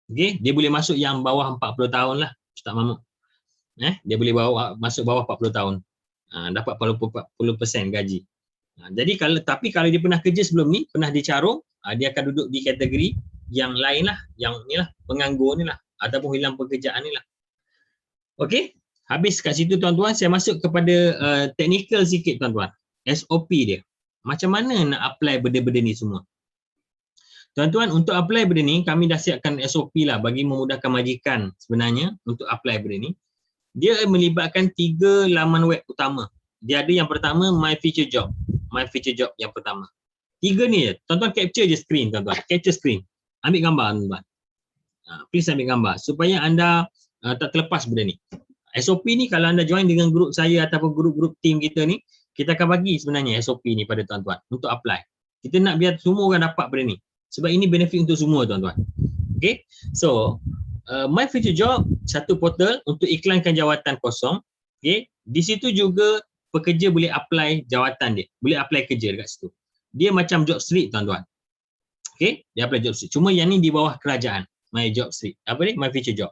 Okay? Dia boleh masuk yang bawah 40 tahun lah, Ustaz Mahmud. Dia boleh masuk bawah 40 tahun. Dapat 40% gaji. Jadi kalau dia pernah kerja sebelum ni, pernah dicarum, dia akan duduk di kategori yang lain lah, yang ni lah, penganggur ni lah, ataupun hilang pekerjaan ni lah. Okey, habis kat situ tuan-tuan, saya masuk kepada technical sikit tuan-tuan. SOP dia. Macam mana nak apply benda-benda ni semua? Tuan-tuan, untuk apply benda ni, kami dah siapkan SOP lah bagi memudahkan majikan sebenarnya untuk apply benda ni. Dia melibatkan 3 laman web utama. Dia ada yang pertama, My Future Job. My Future Job yang pertama. 3 ni je. Tuan-tuan capture je screen tuan-tuan. Capture screen. Ambil gambar tuan-tuan. Please ambil gambar supaya anda tak terlepas benda ni. SOP ni kalau anda join dengan grup saya ataupun grup-grup team kita ni, kita akan bagi sebenarnya SOP ni pada tuan-tuan untuk apply. Kita nak biar semua orang dapat benda ni. Sebab ini benefit untuk semua tuan-tuan. Okay. So, My Future Job, satu portal untuk iklankan jawatan kosong. Okay. Di situ juga pekerja boleh apply jawatan dia. Boleh apply kerja dekat situ. Dia macam job street tuan-tuan. Okay. Dia apply job street. Cuma yang ni di bawah kerajaan. My Job Street. Apa ni? My Future Job.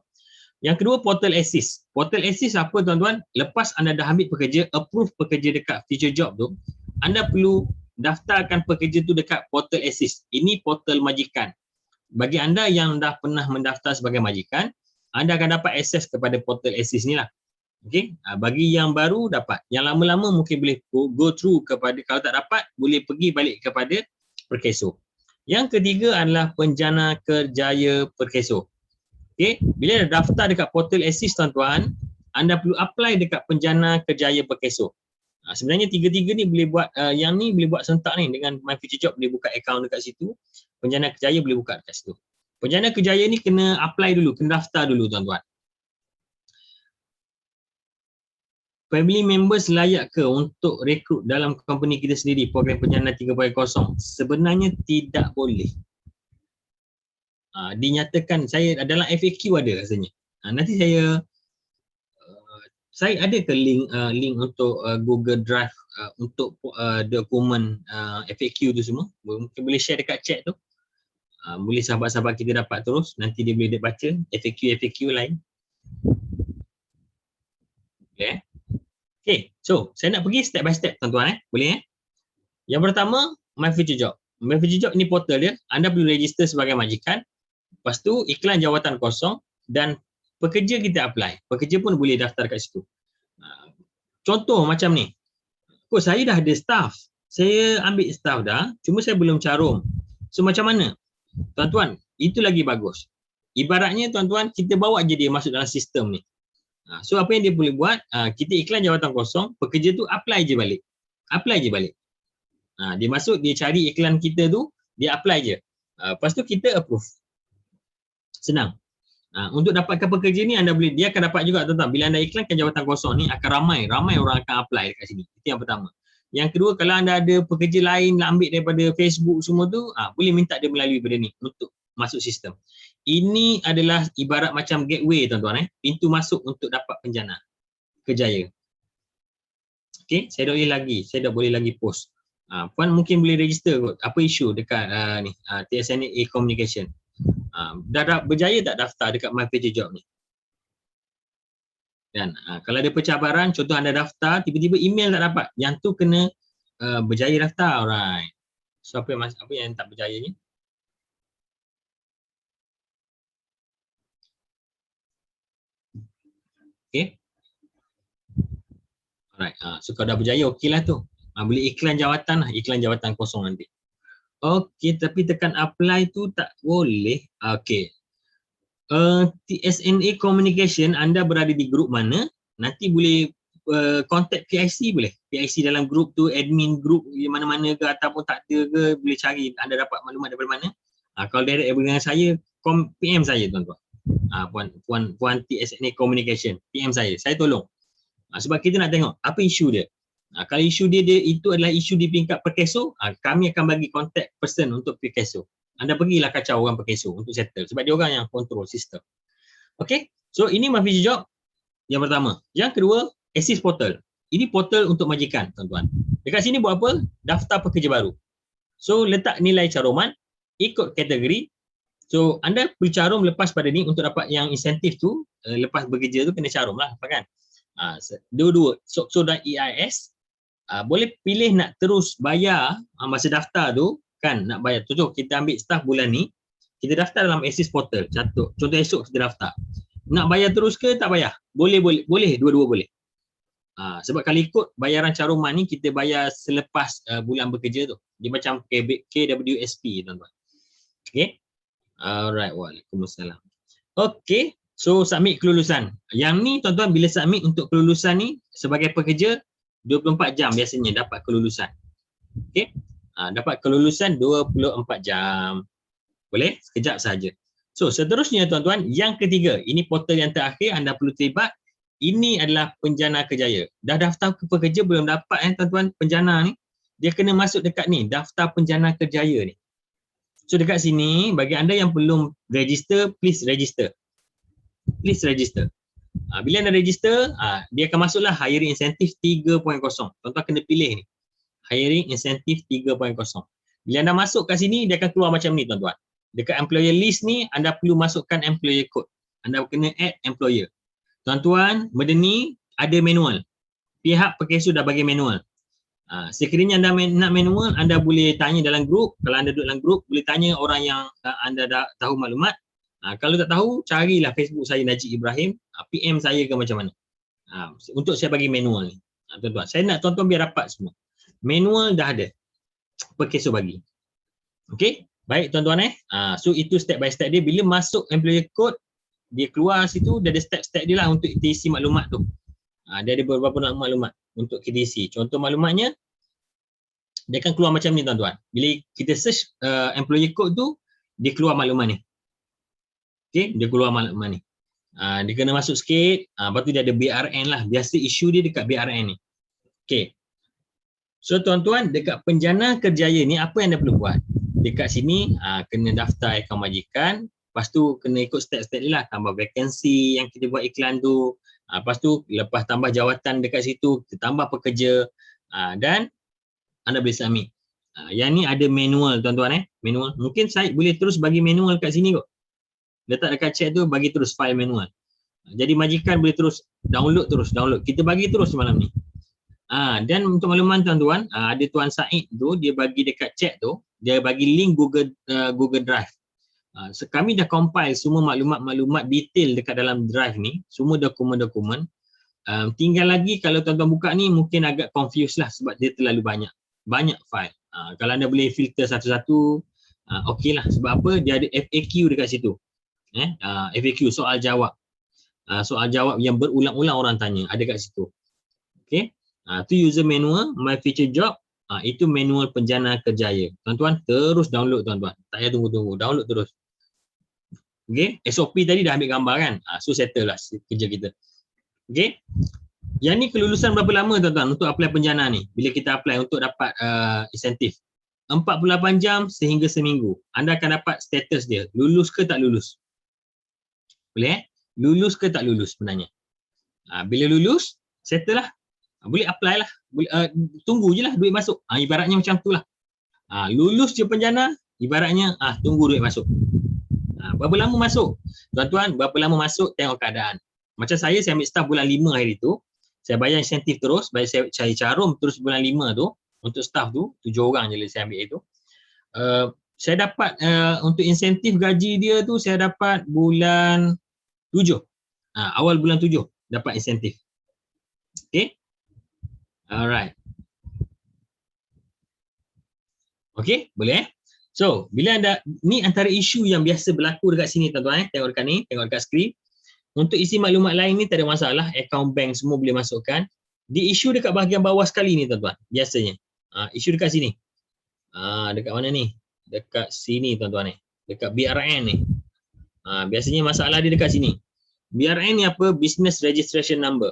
Yang kedua, Portal Assist. Portal Assist apa tuan-tuan? Lepas anda dah ambil pekerja, approve pekerja dekat Future Job tu, anda perlu daftarkan pekerja tu dekat Portal Assist. Ini portal majikan. Bagi anda yang dah pernah mendaftar sebagai majikan, anda akan dapat akses kepada Portal Assist ni lah. Okay? Bagi yang baru dapat. Yang lama-lama mungkin boleh go through kepada, kalau tak dapat, boleh pergi balik kepada Perkeso. Yang ketiga adalah Penjana Kerjaya Perkeso. Okay? Bila dah daftar dekat Portal Assist tuan-tuan, anda perlu apply dekat Penjana Kerjaya Perkeso. Sebenarnya tiga-tiga ni boleh buat, yang ni boleh buat sentak ni dengan My Future Job, boleh buka akaun dekat situ. Penjana Kerjaya boleh buka dekat situ. Penjana Kerjaya ni kena apply dulu, kena daftar dulu tuan-tuan. Family members layak ke untuk rekrut dalam company kita sendiri, program Penjana 3.0? Sebenarnya tidak boleh. dinyatakan, saya dalam FAQ ada rasanya. Nanti saya ada ke link untuk Google Drive untuk dokumen FAQ tu semua. Mungkin boleh share dekat chat tu. Boleh sahabat-sahabat kita dapat terus, nanti dia boleh baca FAQ lain. Okay, so saya nak pergi step by step tuan-tuan boleh Yang pertama, My Future Job. My Future Job ni portal dia, anda perlu register sebagai majikan. Lepas tu iklan jawatan kosong dan pekerja kita apply. Pekerja pun boleh daftar kat situ. Contoh macam ni. Saya dah ada staff. Saya ambil staff dah, cuma saya belum carum. So macam mana? Tuan-tuan, itu lagi bagus. Ibaratnya tuan-tuan, kita bawa je dia masuk dalam sistem ni. So apa yang dia boleh buat, kita iklan jawatan kosong, pekerja tu apply je balik. Dia masuk, dia cari iklan kita tu, dia apply je. Lepas tu kita approve. Senang. Untuk dapatkan pekerja ni, dia akan dapat juga tuan-tuan. Bila anda iklankan jawatan kosong ni, akan ramai orang akan apply dekat sini. Itu yang pertama. Yang kedua, kalau anda ada pekerja lain nak ambil daripada Facebook semua tu, boleh minta dia melalui benda ni untuk masuk sistem. Ini adalah ibarat macam gateway tuan-tuan pintu masuk untuk dapat penjana kerjaya. Okey, saya dah boleh lagi post. Puan mungkin boleh register kot. Apa isu dekat TSNA Communication. Dah berjaya tak daftar dekat My Future Job ni? Dan kalau ada pencabaran, contoh anda daftar, tiba-tiba email tak dapat. Yang tu kena berjaya daftar. Alright. So apa yang tak berjaya ni? Okay. Alright. So kalau dah berjaya, okey lah tu. Boleh iklan jawatan kosong nanti. Okey, tapi tekan apply tu tak boleh. Okey. TSNA Communication, anda berada di grup mana, nanti boleh contact PIC boleh. PIC dalam grup tu, admin grup di mana-mana ke ataupun tak ada ke, boleh cari anda dapat maklumat daripada mana. Kalau direct dengan saya, PM saya tuan-tuan. Puan TSNA Communication, PM saya tolong. Sebab kita nak tengok apa isu dia. Kalau isu dia itu adalah isu di peringkat Perkeso, kami akan bagi contact person untuk Perkeso. Anda pergilah kacau orang Perkeso untuk settle sebab dia orang yang control sistem. Okay, so ini My Future Job yang pertama. Yang kedua, Assist Portal. Ini portal untuk majikan tuan-tuan. Dekat sini buat apa? Daftar pekerja baru. So letak nilai caruman, ikut kategori. So anda bercarum lepas pada ni untuk dapat yang insentif tu, lepas bekerja tu kena carum lah kan. Dua-dua, SOCSO dan EIS. Boleh pilih nak terus bayar masa daftar tu kan, nak bayar. Contoh kita ambil staff bulan ni, kita daftar dalam Assist Portal. Contoh esok kita daftar. Nak bayar terus ke tak bayar? Boleh, dua-dua boleh. Sebab kalau ikut bayaran caruman ni kita bayar selepas bulan bekerja tu. Dia macam KWSP tuan-tuan. Okay. Alright, waalaikumsalam. Okay, so submit kelulusan. Yang ni tuan-tuan bila submit untuk kelulusan ni sebagai pekerja 24 jam biasanya dapat kelulusan. Okay. Dapat kelulusan 24 jam. Boleh? Sekejap saja. So seterusnya tuan-tuan, yang ketiga, ini portal yang terakhir anda perlu terlibat. Ini adalah penjana kerjaya. Dah daftar ke pekerja belum dapat tuan-tuan penjana ni, dia kena masuk dekat ni, daftar penjana kerjaya ni. So dekat sini, bagi anda yang belum register, please register. Please register. Bila anda register, dia akan masuklah hiring incentive 3.0. Tuan-tuan kena pilih ni. Hiring incentive 3.0. Bila anda masuk kat sini, dia akan keluar macam ni tuan-tuan. Dekat employer list ni, anda perlu masukkan employer code. Anda kena add employer. Tuan-tuan, benda ni ada manual. Pihak Perkeso dah bagi manual. Sekiranya anda nak manual, anda boleh tanya dalam grup. Kalau anda duduk dalam grup, boleh tanya orang yang anda dah tahu maklumat. Kalau tak tahu, carilah Facebook saya Najib Ibrahim, PM saya ke macam mana. Untuk saya bagi manual ni. Tuan-tuan, saya nak tuan-tuan biar dapat semua. Manual dah ada. Perkeso bagi. Okey, baik tuan-tuan so itu step by step dia. Bila masuk employer code, dia keluar situ, dia ada step-step dia lah untuk kita isi maklumat tu. Dia ada beberapa maklumat untuk kita isi. Contoh maklumatnya, dia akan keluar macam ni tuan-tuan. Bila kita search employer code tu, dia keluar maklumat ni. Okey, dia keluar maklumat ni. Dia kena masuk sikit, lepas tu dia ada BRN lah. Biasa isu dia dekat BRN ni. Okey. So tuan-tuan, dekat penjana kerjaya ni apa yang anda perlu buat? Dekat sini kena daftar akaun majikan, Lepas tu kena ikut step-step ni lah, tambah vacancy yang kita buat iklan tu. Lepas tu lepas tambah jawatan dekat situ, kita tambah pekerja dan anda boleh submit. Yang ni ada manual tuan-tuan manual. Mungkin saya boleh terus bagi manual kat sini kot. Letak dekat chat tu bagi terus file manual. Jadi majikan boleh terus download. Kita bagi terus malam ni. Dan untuk makluman tuan-tuan, ada Tuan Said tu dia bagi dekat chat tu, dia bagi link Google Drive. So kami dah compile semua maklumat-maklumat detail dekat dalam drive ni, semua dokumen-dokumen. Tinggal lagi kalau tuan-tuan buka ni mungkin agak confused lah sebab dia terlalu banyak file. Kalau anda boleh filter satu-satu, okey lah. Sebab apa? Dia ada FAQ dekat situ. FAQ, soal jawab. Soal jawab yang berulang-ulang orang tanya, ada kat situ. Okey. Tu user manual, my future job. Itu manual penjana kerjaya. Tuan-tuan terus download tuan-tuan. Tak payah tunggu-tunggu, download terus. Okey, SOP tadi dah ambil gambar kan? So settle lah kerja kita. Okey. Yang ni kelulusan berapa lama tuan-tuan untuk apply penjana ni? Bila kita apply untuk dapat insentif. 48 jam sehingga seminggu. Anda akan dapat status dia. Lulus ke tak lulus? Boleh Lulus ke tak lulus sebenarnya. Bila lulus, settle lah. Boleh apply lah. Tunggu je lah duit masuk. Ibaratnya macam tu lah. Lulus je penjana, ibaratnya tunggu duit masuk. Berapa lama masuk? Tuan-tuan, berapa lama masuk tengok keadaan. Macam saya ambil staff bulan 5 hari tu. Saya bayar insentif terus, saya cari carum terus bulan 5 tu. Untuk staff tu, 7 orang je saya ambil itu. Saya dapat untuk insentif gaji dia tu, saya dapat bulan 7. Awal bulan 7 dapat insentif. Okay. Alright. Okay, boleh So, bila anda, ni antara isu yang biasa berlaku dekat sini tuan-tuan tengok dekat ni, tengok dekat skrin. Untuk isi maklumat lain ni tak ada masalah, akaun bank semua boleh masukkan. Di isu dekat bahagian bawah sekali ni tuan-tuan, biasanya. Isu dekat sini. Dekat mana ni? Dekat sini tuan-tuan dekat BRN ni. Biasanya masalah dia dekat sini. BRN ni apa? Business Registration Number.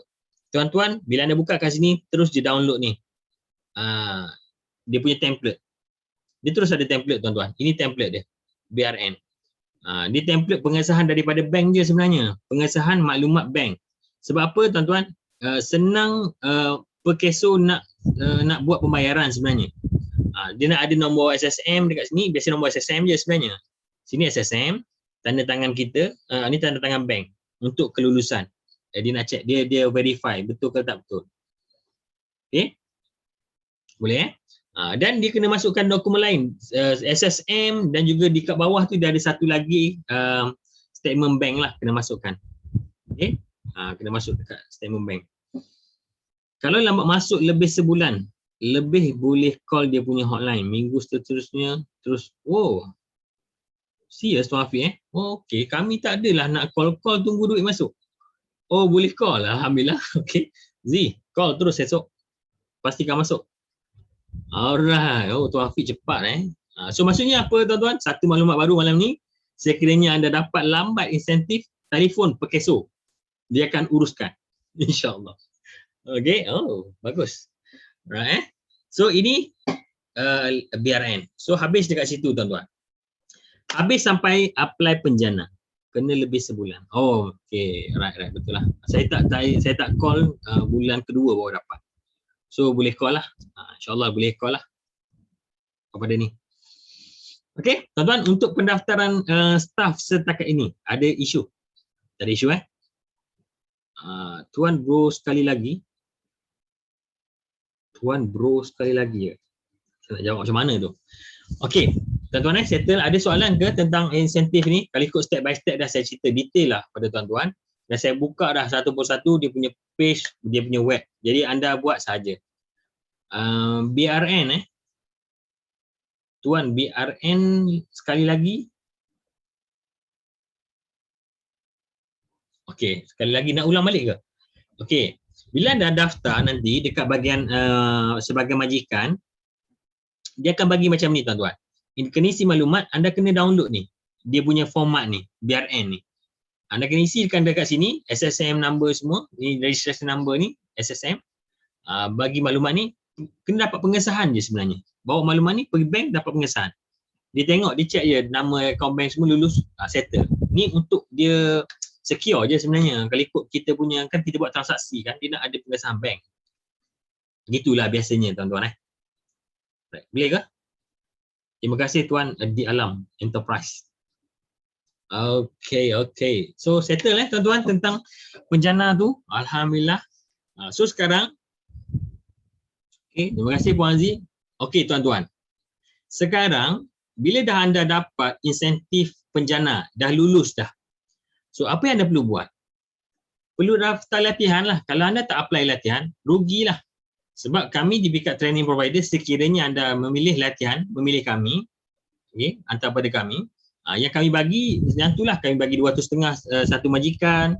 Tuan-tuan, bila anda buka kat sini, terus je download ni. Dia punya template. Dia terus ada template tuan-tuan. Ini template dia. BRN. Dia template pengesahan daripada bank dia sebenarnya. Pengesahan maklumat bank. Sebab apa tuan-tuan? Senang Perkeso nak buat pembayaran sebenarnya. Dia nak ada nombor SSM dekat sini. Biasa nombor SSM je sebenarnya. Sini SSM. Tanda tangan kita. Ni tanda tangan bank. Untuk kelulusan. Dia nak check. Dia verify. Betul ke tak betul. Okay. Boleh dan dia kena masukkan dokumen lain, SSM, dan juga di kat bawah tu dia ada satu lagi statement bank lah kena masukkan. Okay. Kena masuk dekat statement bank. Kalau lambat masuk lebih sebulan, lebih boleh call dia punya hotline. Minggu seterusnya terus. Serius Tuan Afiq okay, kami tak adalah nak call tunggu duit masuk. Boleh call, alhamdulillah. Okay. Z, call terus esok. Pastikan masuk. Alright, Tuan Afiq cepat So maksudnya apa tuan-tuan? Satu maklumat baru malam ni, sekiranya anda dapat lambat insentif, telefon Perkeso. Dia akan uruskan. InsyaAllah. Okay, bagus. Right So ini BRN. So habis dekat situ tuan-tuan. Habis sampai apply penjana. Kena lebih sebulan. Okay, right, betul lah. Saya tak call bulan kedua baru dapat. So boleh call lah. InsyaAllah boleh call lah kepada ni. Okay, tuan-tuan, untuk pendaftaran staff setakat ini, ada isu? Tak ada isu Tuan bro sekali lagi. Saya nak jawab macam mana tu? Okay, tuan-tuan settle. Ada soalan ke tentang insentif ni? Kalau ikut step by step dah saya cerita detail lah pada tuan-tuan. Dan saya buka dah satu persatu dia punya page, dia punya web. Jadi anda buat saja. BRN Tuan, BRN sekali lagi. Okey, sekali lagi nak ulang balik ke? Okey, bila anda daftar nanti dekat bahagian sebagai majikan, dia akan bagi macam ni tuan-tuan. Kena isi maklumat, anda kena download ni. Dia punya format ni, BRN ni. Anda kena isikan dekat sini, SSM number semua, ni registration number ni, SSM. Bagi maklumat ni, kena dapat pengesahan je sebenarnya. Bawa maklumat ni pergi bank dapat pengesahan. Dia tengok, dia check je nama account bank semua lulus, settle. Ni untuk dia secure je sebenarnya. Kalau ikut kita punya, kan kita buat transaksi kan, dia nak ada pengesahan bank. Gitulah biasanya tuan-tuan Right. Boleh ke? Terima kasih Tuan Di Alam Enterprise. Okay. So settle tuan-tuan tentang penjana tu. Alhamdulillah. So sekarang, terima kasih Puan Aziz. Okay tuan-tuan. Sekarang, bila dah anda dapat insentif penjana, dah lulus dah. So apa yang anda perlu buat? Perlu daftar latihan lah. Kalau anda tak apply latihan, rugilah. Sebab kami di Pikat Training Provider, sekiranya anda memilih latihan, memilih kami, hantar pada kami, yang kami bagi, yang itulah kami bagi 250 satu majikan,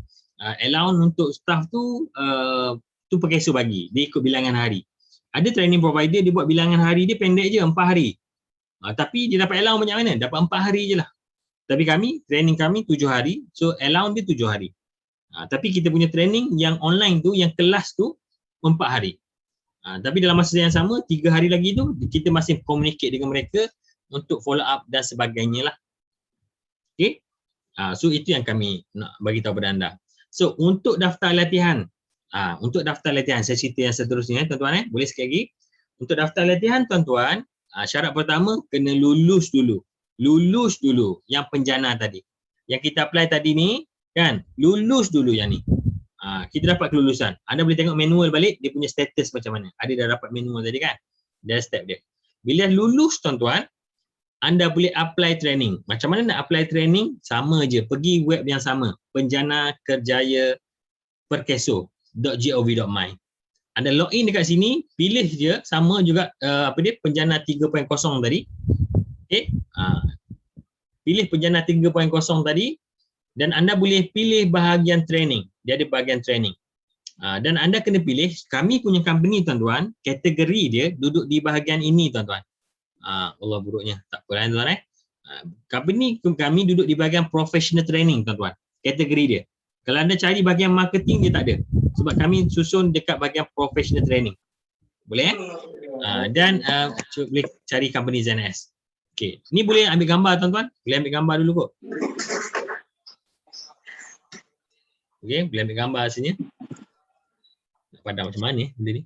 allowance untuk staff tu per keso bagi, dia ikut bilangan hari. Ada training provider, dia buat bilangan hari dia pendek je, 4 hari. Tapi dia dapat allowance banyak mana? Dapat 4 hari je lah. Tapi kami, training kami 7 hari, so allowance dia 7 hari. Tapi kita punya training yang online tu, yang kelas tu 4 hari. Tapi dalam masa yang sama, 3 hari lagi tu, kita masih communicate dengan mereka untuk follow up dan sebagainya lah. Okay? So itu yang kami nak bagi tahu kepada anda. So untuk daftar latihan, saya cerita yang seterusnya tuan-tuan boleh sekali lagi. Untuk daftar latihan tuan-tuan, syarat pertama kena lulus dulu. Lulus dulu yang penjana tadi. Yang kita apply tadi ni, kan, lulus dulu yang ni. Kita dapat kelulusan. Anda boleh tengok manual balik, dia punya status macam mana. Ada dah dapat manual tadi kan? Dia step dia. Bila lulus tuan-tuan, anda boleh apply training. Macam mana nak apply training? Sama je, pergi web yang sama. Penjana Kerjaya Perkeso.gov.my. Anda login dekat sini, pilih je sama juga Penjana 3.0 tadi. Okay? Pilih Penjana 3.0 tadi dan anda boleh pilih bahagian training. Dia ada bahagian training. Dan anda kena pilih, kami punya company tuan-tuan, kategori dia duduk di bahagian ini tuan-tuan. Allah buruknya, tak apa tuan-tuan company kami duduk di bahagian professional training tuan-tuan, kategori dia. Kalau anda cari bahagian marketing, dia tak ada. Sebab kami susun dekat bahagian professional training. Boleh Dan boleh cari company ZNS. Okay, ni boleh ambil gambar tuan-tuan? Boleh ambil gambar dulu kot. Okay, boleh ambil gambar sini. Nak pandang macam mana benda ni.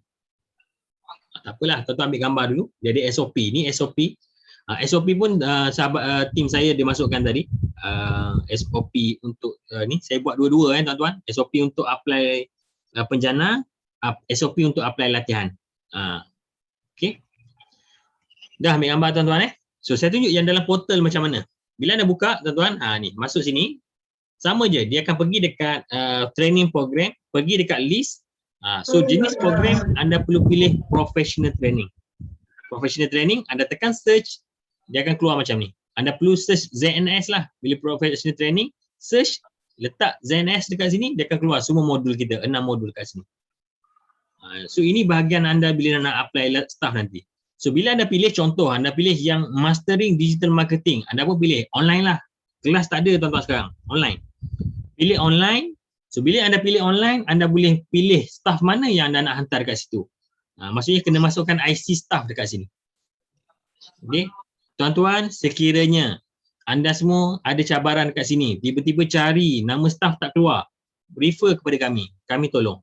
Tak apalah, tuan-tuan ambil gambar dulu. Dia ada SOP. Ni SOP. SOP pun sahabat tim saya dia masukkan tadi. SOP untuk ni saya buat dua-dua tuan-tuan. SOP untuk apply penjana, SOP untuk apply latihan. Okay. Dah ambil gambar tuan-tuan So saya tunjuk yang dalam portal macam mana. Bila anda buka tuan-tuan, ni masuk sini. Sama je, dia akan pergi dekat training program, pergi dekat list. So jenis program anda perlu pilih professional training. Professional training, anda tekan search, dia akan keluar macam ni. Anda perlu search ZNS lah. Bila professional training, search, letak ZNS dekat sini, dia akan keluar semua modul kita, 6 modul kat sini. So ini bahagian anda bila nak apply staff nanti. So bila anda pilih, contoh anda pilih yang mastering digital marketing, anda pun pilih online lah. Kelas tak ada tuan-tuan sekarang, online. Pilih online. So bila anda pilih online, anda boleh pilih staff mana yang anda nak hantar kat situ. Maksudnya kena masukkan IC staff dekat sini. Okay. Tuan-tuan, sekiranya anda semua ada cabaran kat sini, tiba-tiba cari nama staff tak keluar, refer kepada kami tolong.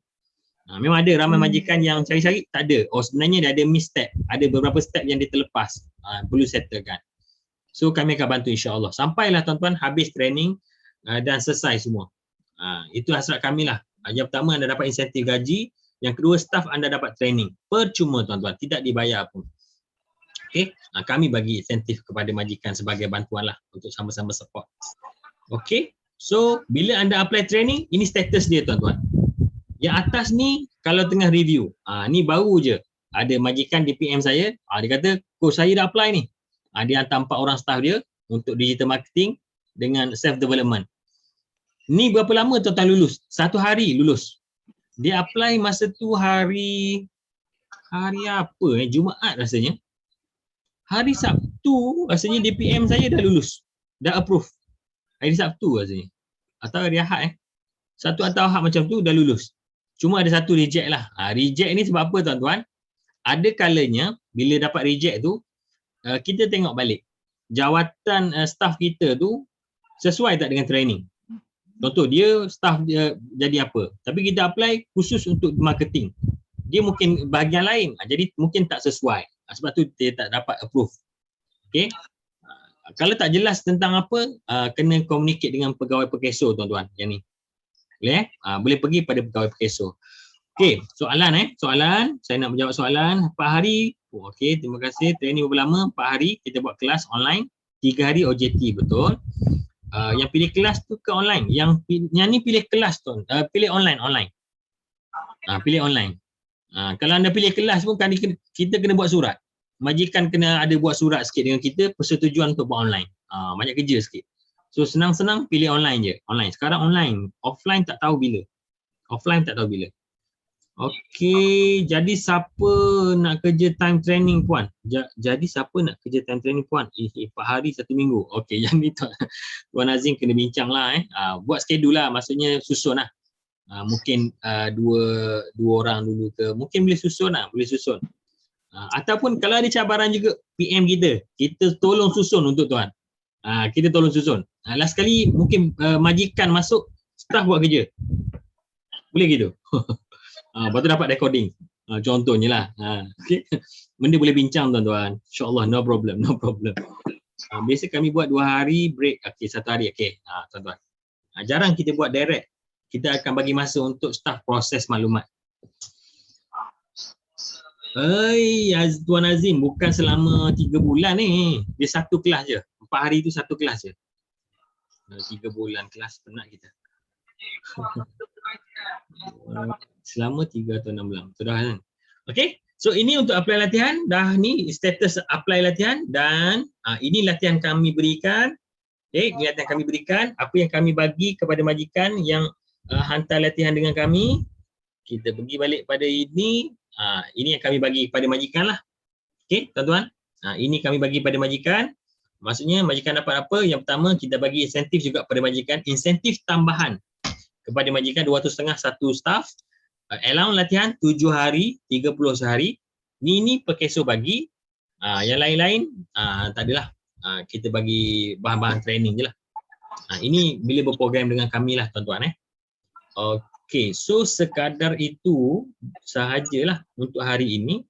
Memang ada ramai majikan yang cari-cari, tak ada. Oh sebenarnya dia ada miss step, ada beberapa step yang dia terlepas, perlu settlekan. So kami akan bantu insya-Allah. Sampailah tuan-tuan habis training dan selesai semua. Itu hasrat kami lah. Yang pertama anda dapat insentif gaji, yang kedua staff anda dapat training. Percuma tuan-tuan, tidak dibayar pun. Okay, kami bagi insentif kepada majikan sebagai bantuan lah untuk sama-sama support. Okay, so bila anda apply training, ini status dia tuan-tuan. Yang atas ni kalau tengah review, ni baru je. Ada majikan di PM saya, dia kata, coach saya dah apply ni. Dia hantar 4 orang staff dia untuk digital marketing dengan self development. Ni berapa lama tuan-tuan lulus? 1 hari lulus. Dia apply masa tu hari apa Jumaat rasanya. Hari Sabtu rasanya DPM saya dah lulus. Dah approve. Hari Sabtu rasanya. Atau hari Ahad Satu atau Ahad macam tu dah lulus. Cuma ada satu reject lah. Reject ni sebab apa tuan-tuan? Ada kalanya bila dapat reject tu, kita tengok balik. jawatan staff kita tu sesuai tak dengan training. Contoh dia staff dia jadi apa, tapi kita apply khusus untuk marketing. Dia mungkin bahagian lain, jadi mungkin tak sesuai. Sebab tu dia tak dapat approve. Okey. Kalau tak jelas tentang apa, kena communicate dengan pegawai perkeso tuan-tuan yang ni. Boleh boleh pergi pada pegawai perkeso. Okey, soalan saya nak menjawab soalan. 4 hari. Okey, terima kasih. Training berapa lama? 4 hari. Kita buat kelas online. 3 hari OJT, betul. Yang pilih kelas tu ke online. Yang ni pilih kelas tu. Pilih online. Pilih online. Kalau anda pilih kelas pun kita kena buat surat. Majikan kena ada buat surat sikit dengan kita, persetujuan untuk buat online. Banyak kerja sikit. So senang-senang pilih online je. Online. Sekarang online. Offline tak tahu bila. Okey, jadi siapa nak kerja time training puan? Jadi siapa nak kerja time training puan? 4 hari 1 minggu. Okey, yang ni Tuan Azim kena bincang lah. Buat schedule lah, maksudnya susun lah. Mungkin dua orang dulu ke, mungkin boleh susun. Ataupun kalau ada cabaran juga PM kita tolong susun untuk tuan. Kita tolong susun. Last kali mungkin majikan masuk, staff buat kerja. Boleh gitu. Lepas tu dapat recording. Contohnya lah. Okay. Benda boleh bincang tuan-tuan. InsyaAllah no problem. Biasa kami buat 2 hari break. Okey, 1 hari. Okey, tuan-tuan. Jarang kita buat direct. Kita akan bagi masa untuk staff proses maklumat. Tuan Azim, bukan selama 3 bulan ni. Dia 1 kelas je. 4 hari tu 1 kelas je. 3 bulan kelas penat kita. Selama 3 atau 6 bulan. Sudah kan? Okey. So ini untuk apply latihan. Dah ni status apply latihan dan ini latihan kami berikan. Okey, ini latihan kami berikan. Apa yang kami bagi kepada majikan yang hantar latihan dengan kami. Kita pergi balik pada ini. Ini yang kami bagi kepada majikan lah. Okey, tuan-tuan. Ini kami bagi pada majikan. Maksudnya majikan dapat apa? Yang pertama kita bagi insentif juga kepada majikan. Insentif tambahan kepada majikan 250 satu staff. Allowance latihan 7 hari, 30 sehari. Ini perkeso bagi. Yang lain-lain tak adalah. Kita bagi bahan-bahan training je lah. Ini bila berprogram dengan kami lah tuan-tuan. Okey, so sekadar itu sahajalah untuk hari ini.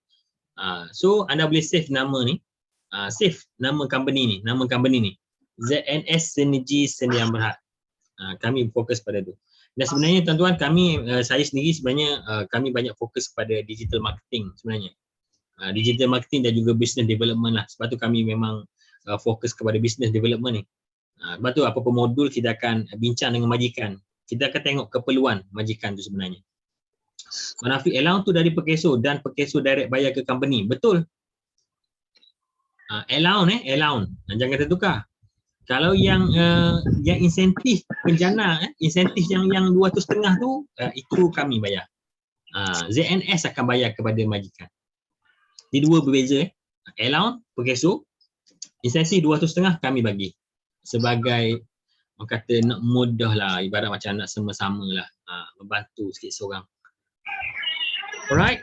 So anda boleh save nama ni. Save nama company ni. ZNS Synergy Sdn Bhd. Kami fokus pada tu. Dan sebenarnya tuan-tuan saya sendiri sebenarnya kami banyak fokus pada digital marketing sebenarnya. Digital marketing dan juga business development lah. Sebab tu kami memang fokus kepada business development ni. Sebab tu apa-apa modul kita akan bincang dengan majikan. Kita akan tengok keperluan majikan tu sebenarnya. Manafik allowance tu dari perkeso dan perkeso direct bayar ke company. Betul. Allowance. Jangan tertukar. Kalau yang insentif penjana, insentif yang 250 tu, itu kami bayar. ZNS akan bayar kepada majikan. Di dua berbeza. Allowance, perkeso, insentif 250 kami bagi. Sebagai, orang kata nak mudah lah, ibarat macam nak sama-sama lah. Membantu sikit seorang. Alright.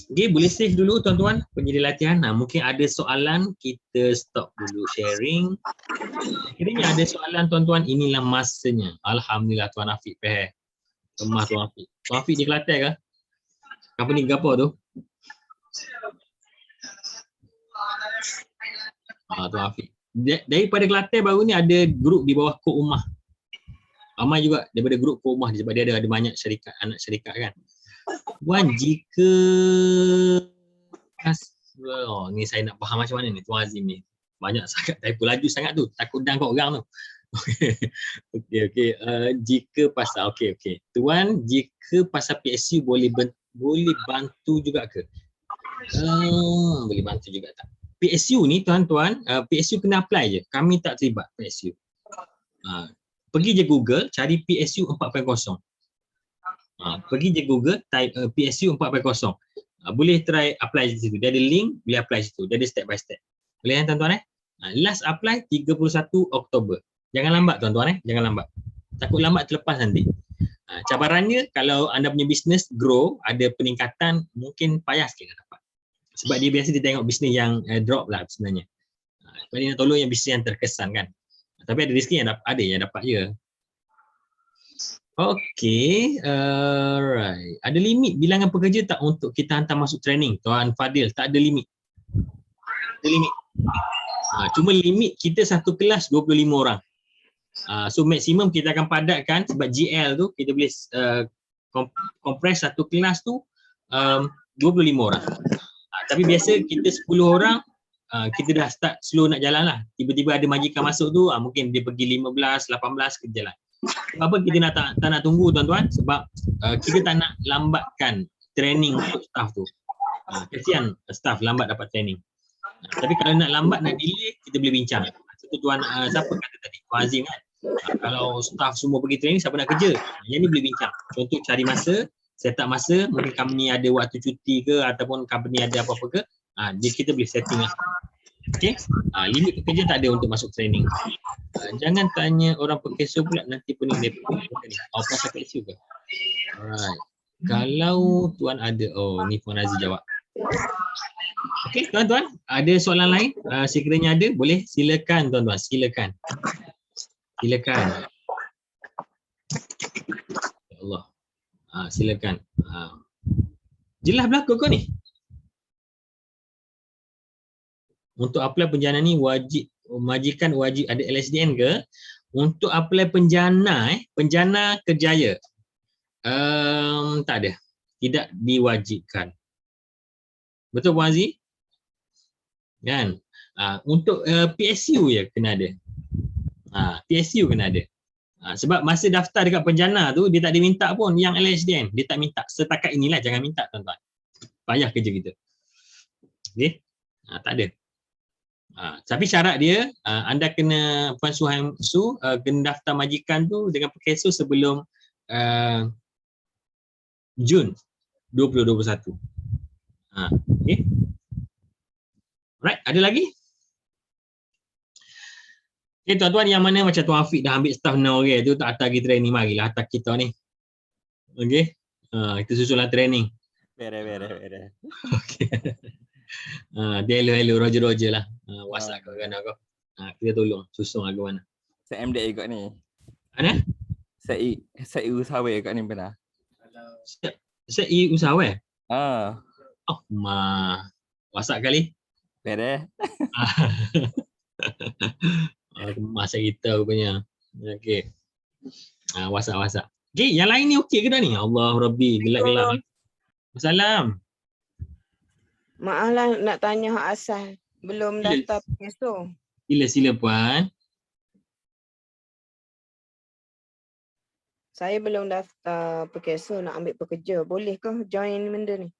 Okay, boleh save dulu tuan-tuan penyedia latihan. Mungkin ada soalan, kita stop dulu sharing. Kiranya ada soalan tuan-tuan, inilah masanya. Alhamdulillah Tuan Afiq faham. Kemah Tuan Afiq. Tuan Afiq di Kelantan ke? Company Gapo tu? Tuan Afiq. Daripada Kelantan baru ni ada grup di bawah Kod Umah. Ramai juga daripada grup Kod Umah sebab dia ada banyak syarikat, anak syarikat kan. Puan, jika ni saya nak faham macam mana ni Tuan Azim ni. Banyak sangat typo, laju sangat tu. Takut dang kat orang tu. Okey. Jika pasal okey. Tuan, jika pasal PSU boleh bantu juga ke? Boleh bantu juga tak? PSU ni tuan-tuan, PSU kena apply je. Kami tak terlibat PSU. Pergi je Google, cari PSU 4.0. Pergi je Google, type PSU 4.0. Boleh try apply di situ. Dia ada link, boleh apply situ. Dia ada step by step. Boleh kan tuan-tuan last apply 31 Oktober. Jangan lambat tuan-tuan jangan lambat. Takut lambat terlepas nanti. Cabarannya kalau anda punya bisnes grow, ada peningkatan, mungkin payah sikit nak dapat. Sebab dia biasa dia tengok bisnes yang drop lah sebenarnya. Sebab dia nak tolong yang bisnes yang terkesan kan. Tapi ada rezeki yang dapat je. Okey, right. Ada limit bilangan pekerja tak untuk kita hantar masuk training? Tuan Fadil, tak ada limit. Ada limit. Cuma limit kita satu kelas 25 orang. So maksimum kita akan padatkan sebab GL tu kita boleh compress satu kelas tu 25 orang. Tapi biasa kita 10 orang kita dah start slow nak jalan lah. Tiba-tiba ada majikan masuk tu mungkin dia pergi 15, 18 kita jalan. Sebab apa kita tak nak tunggu tuan-tuan? Sebab kita tak nak lambatkan training untuk staff tu. Kesian staff lambat dapat training. Tapi kalau nak lambat, nak delay, kita boleh bincang. Itu tuan siapa kata tadi? Tuan Azim kan? Kalau staff semua pergi training, siapa nak kerja? Yang ni boleh bincang. Contoh cari masa, set up masa, mungkin company ada waktu cuti ke ataupun company ada apa-apa ke, kita boleh setting lah. Okay, limit pekerja tak ada untuk masuk training. Jangan tanya orang perkeso pula nanti pening dia. Pasal perkeso ke? Alright. Kalau tuan ada, ni Puan Razi jawab. Okay, tuan-tuan, ada soalan lain? Sekiranya ada, boleh silakan tuan-tuan, silakan. Silakan. Ya Allah. Silakan. Jelas belaka kau ni? Untuk apply penjana ni majikan wajib ada LSDN ke? Untuk apply penjana kerjaya. Tak ada. Tidak diwajibkan. Betul Puan Aziz? Kan? Untuk PSU ya kena ada. PSU kena ada. Sebab masa daftar dekat penjana tu dia tak diminta pun yang LSDN. Dia tak minta. Setakat inilah jangan minta tuan-tuan. Payah kerja kita. Okey? Tak ada. Tapi syarat dia anda kena Puan Su kena daftar majikan tu dengan perkeso sebelum Jun 2021. Okay. Alright, ada lagi? Okay tuan-tuan, yang mana macam Tuan Afiq dah ambil staff 6 orang tu tak hantar pergi training, marilah hantar kita ni. Okay. Kita susunlah training. Beres. Okay. Dia hello Roger lah. WhatsApp kau kan aku. Kita tolong susun ke mana. Saya MDA kat ni. Mana? Saya usahawan kat ni pernah. Saya usahawan. WhatsApp kali. Beres. Masa kita punya. Okey. WhatsApp. Okey, yang lain ni okey ke dah ni? Allah Rabbi, gelap-gelap. Assalam. Maaf lah nak tanya hak asal. Belum daftar perkeso. Sila Puan. Saya belum daftar perkeso nak ambil pekerja. Boleh ke join benda ni?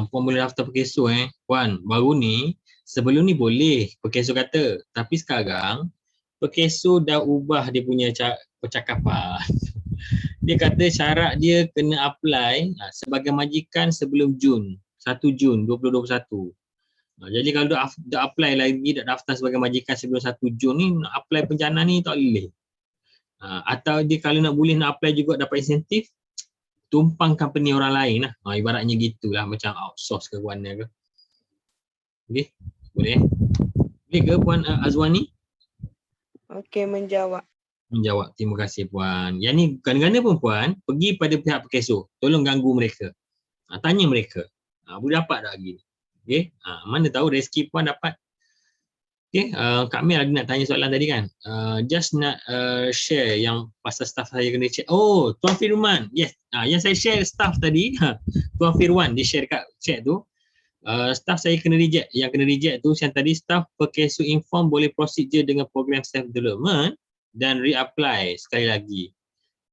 Puan boleh daftar perkeso Puan, baru ni, sebelum ni boleh perkeso kata. Tapi sekarang, perkeso dah ubah dia punya percakapan. Dia kata syarat dia kena apply sebagai majikan sebelum Jun. 1 Jun 2021. Jadi kalau dah apply lagi, dah daftar sebagai majikan sebelum 1 Jun ni, nak apply penjana ni tak boleh. Atau dia kalau boleh nak apply juga dapat insentif, tumpang company orang lain lah. Ibaratnya gitulah, macam outsource ke mana ke. Okey, boleh? Boleh ke Puan Azwani? Okey, menjawab. Terima kasih Puan. Yang ni kadang-kadang pun Puan, pergi pada pihak perkeso, tolong ganggu mereka. Tanya mereka. Boleh dapat tak lagi? Okay. Mana tahu rezeki Puan dapat. Okay. Kak Mel ada nak tanya soalan tadi kan? Just nak share yang pasal staff saya kena check. Oh, Tuan Firman. Yes. Yang saya share staff tadi, Tuan Firwan dia share kat chat tu. Staff saya kena reject. Yang kena reject tu yang tadi staff perkeso inform boleh proceed je dengan program self development dan reapply sekali lagi.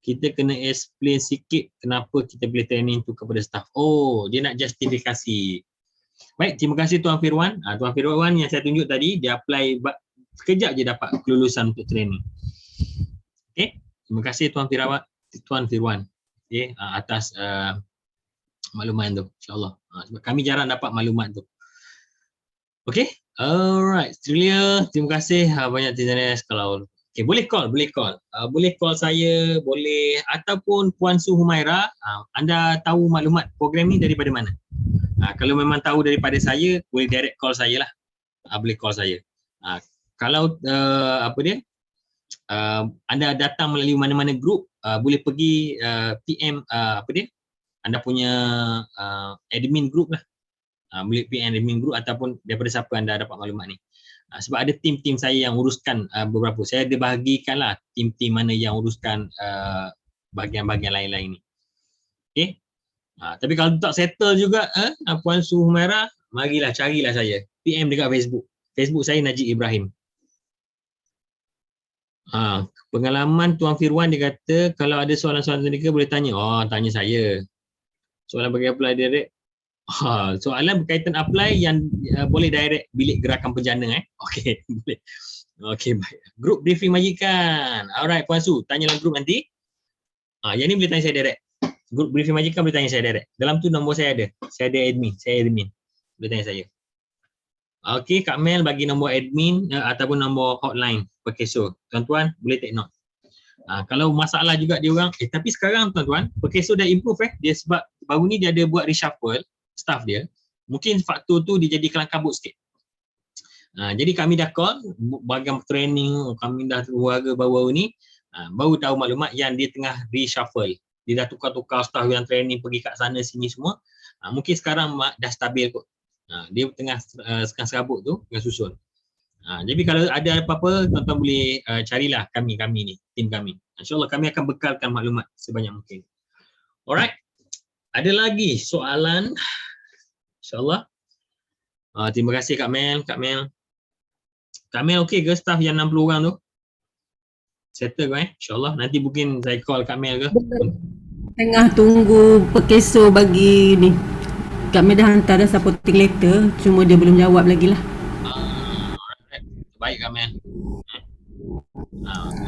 Kita kena explain sikit kenapa kita boleh training tu kepada staff. Oh, dia nak justifikasi. Baik, terima kasih Tuan Firwan. Tuan Firwan yang saya tunjuk tadi, dia apply sekejap je dapat kelulusan untuk training. Okay, terima kasih Tuan Firwan. Okay, atas maklumat tu, insyaAllah. Sebab kami jarang dapat maklumat tu. Okay, alright. Terima kasih banyak TNS. Kalau okay, boleh call. Boleh call saya, boleh ataupun Puan Su Humaira, anda tahu maklumat program ni daripada mana? Kalau memang tahu daripada saya, boleh direct call saya lah. Boleh call saya. Kalau apa dia, anda datang melalui mana-mana grup, boleh pergi PM apa dia, anda punya admin group lah. Boleh PM admin group ataupun daripada siapa anda dapat maklumat ni. Sebab ada tim-tim saya yang uruskan beberapa. Saya ada bahagikanlah tim-tim mana yang uruskan bahagian-bahagian lain-lain ni. Okey. Tapi kalau tak settle juga Puan Su Humaira, marilah carilah saya. PM dekat Facebook. Facebook saya Najib Ibrahim. Pengalaman Tuan Firwan, dia kata kalau ada soalan-soalan tadika boleh tanya. Tanya saya. Soalan bagi apply direct. Soalan berkaitan apply yang boleh direct bilik gerakan penjana Okey, boleh. Okey, baik. Group briefing majikan. Alright Puan Su, tanya dalam group nanti. Yang ni boleh tanya saya direct. Group briefing majikan boleh tanya saya direct. Dalam tu nombor saya ada. Saya ada admin, boleh tanya saya. Okey, Kak Mel bagi nombor admin ataupun nombor hotline Perkeso. Tuan-tuan boleh take note. Kalau masalah juga dia orang, tapi sekarang tuan-tuan, Perkeso dah improve dia, sebab baru ni dia ada buat reshuffle staff dia. Mungkin faktor tu dia jadi kelang kabut sikit. Jadi kami dah call bahagian training, kami dah warga baru-baru ni baru tahu maklumat yang dia tengah reshuffle. Dia dah tukar-tukar staff yang training pergi kat sana sini semua. Mungkin sekarang dah stabil kot. Dia tengah serabut tu, tengah susun. Jadi kalau ada apa-apa, tuan-tuan boleh carilah kami ni, tim kami. InsyaAllah kami akan bekalkan maklumat sebanyak mungkin. Alright. Ada lagi soalan? InsyaAllah. Terima kasih Kak Mel. Kak Mel okey ke staff yang 60 orang tu? Settle ke InsyaAllah. Nanti mungkin saya call Kak Mel ke? Tengah tunggu Perkeso bagi ni. Kami dah hantar dah supporting letter, cuma dia belum jawab lagi lah. Baik Kak Mel.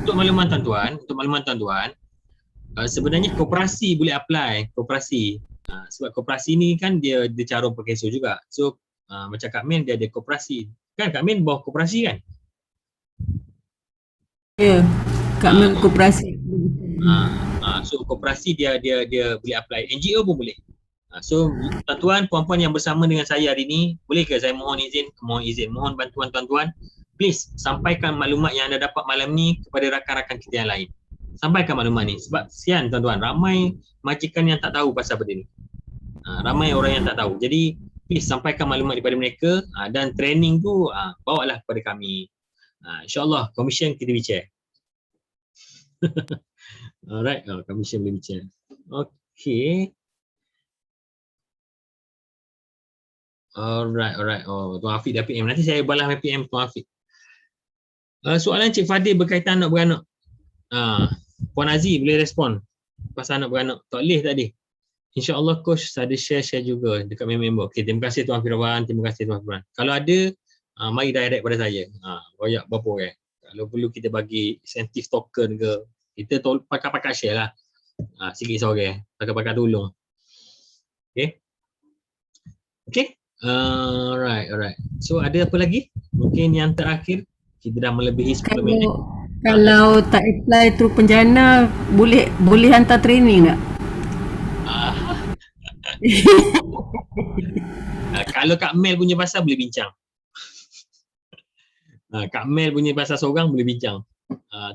Untuk makluman tuan-tuan, sebenarnya koperasi boleh apply, koperasi. Sebab koperasi ni kan dia carum Perkeso juga. So macam Kak Mel dia ada koperasi. Kan Kak Mel bawah koperasi kan? Ya, Kak Mel koperasi. So koperasi dia boleh apply. NGO pun boleh. So tuan-tuan, puan-puan yang bersama dengan saya hari ini, boleh ke saya mohon mohon bantuan tuan-tuan, please sampaikan maklumat yang anda dapat malam ni kepada rakan-rakan kita yang lain. Sampaikan maklumat ni, sebab sian tuan-tuan, ramai majikan yang tak tahu pasal benda ni. Ramai orang yang tak tahu. Jadi please sampaikan maklumat daripada mereka, dan training tu bawalah kepada kami. InsyaAllah commission kita bicara. Alright, commission boleh bicara. Okay. Alright. Tuan Afiq dah PM. Nanti saya balas PM Tuan Afiq. Soalan Cik Fadil berkaitan anak beranak. Puan Aziz boleh respon pasal anak beranak. Tak boleh tadi. InsyaAllah coach ada share juga dekat member. Okay, terima kasih Tuan Firwan. Terima kasih Tuan Firwan. Kalau ada, mari direct pada saya. Banyak berapa orang. Kalau perlu kita bagi insentif token ke, kita pakai share lah. Sikit seorang. Pakai tolong. Okay. Alright. So ada apa lagi? Mungkin yang terakhir, kita dah melebihi 10 minit. Kalau tak apply through penjana, boleh hantar training tak? Kalau Kak Mel punya pasal boleh bincang. Kak Mel punya pasal seorang boleh bincang.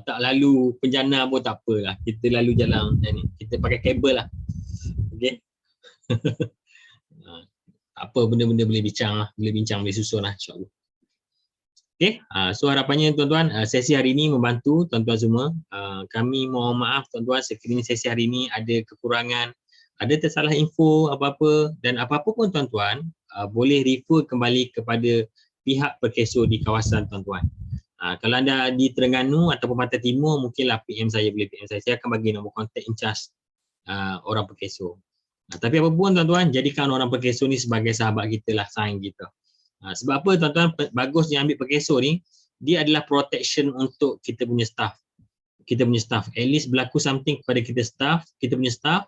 Tak lalu penjana pun tak apalah. Kita lalu jalan ni. Kita pakai kabel lah. Okay. Apa benda-benda boleh bincang lah. Boleh susun lah insyaAllah. Okay. So harapannya tuan-tuan, sesi hari ini membantu tuan-tuan semua. Kami mohon maaf tuan-tuan, sekiranya sesi hari ini ada kekurangan, ada tersalah info apa-apa, dan apa-apa pun tuan-tuan boleh refer kembali kepada pihak Perkeso di kawasan tuan-tuan. Kalau anda di Terengganu ataupun Pantai Timur, mungkinlah PM saya, boleh PM saya. Saya akan bagi nombor kontak in charge orang Perkeso. Tapi apa pun tuan-tuan, jadikan orang Perkeso ni sebagai sahabat kita lah, saing kita. Sebab apa tuan-tuan, bagusnya ambil Perkeso ni, dia adalah protection untuk kita punya staff. At least berlaku something kepada kita punya staff,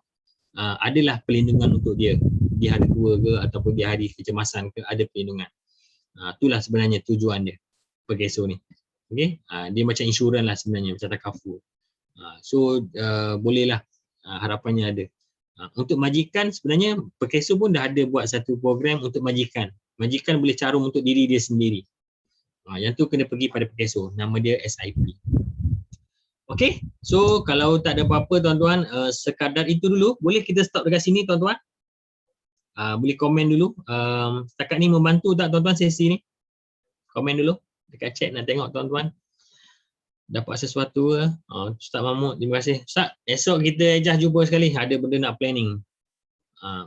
adalah perlindungan untuk dia. Di hari tua ke ataupun di hari kecemasan ke, ada perlindungan. Itulah sebenarnya tujuan dia, Perkeso ni. Okay? Dia macam insurans lah sebenarnya, macam takaful. So bolehlah, harapannya ada. Untuk majikan sebenarnya Perkeso pun dah ada buat satu program untuk majikan. Majikan boleh carum untuk diri dia sendiri. Yang tu kena pergi pada PKSO, nama dia SIP. Okay, so kalau tak ada apa-apa tuan-tuan, sekadar itu dulu. Boleh kita stop dekat sini tuan-tuan? Boleh komen dulu. Setakat ni membantu tak tuan-tuan sesi ni? Komen dulu dekat chat, nak tengok tuan-tuan dapat sesuatu ke. Ustaz Mahmud, terima kasih. Ustaz, esok kita ejah jumpa sekali. Ada benda nak planning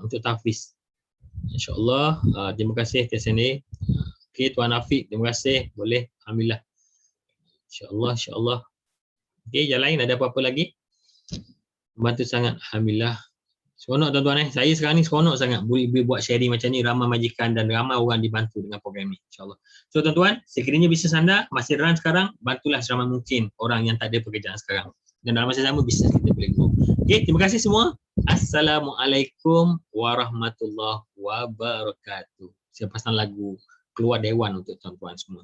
untuk tahfiz. InsyaAllah. Terima kasih TSNA. Okay, Tuan Afiq, terima kasih. Boleh, alhamdulillah. InsyaAllah, insyaAllah. Okay, yang lain ada apa-apa lagi? Bantu sangat, alhamdulillah. Seronok tuan-tuan Saya sekarang ni seronok sangat boleh buat sharing macam ni, ramai majikan dan ramai orang dibantu dengan program ni, insyaAllah. So tuan-tuan, sekiranya bisnes anda masih run sekarang, bantulah seramai mungkin orang yang tak ada pekerjaan sekarang. Dan dalam masa sama bisnes kita boleh grow. Okay, terima kasih semua. Assalamualaikum warahmatullahi wabarakatuh. Saya pasang lagu Keluar Dewan untuk tuan-tuan semua.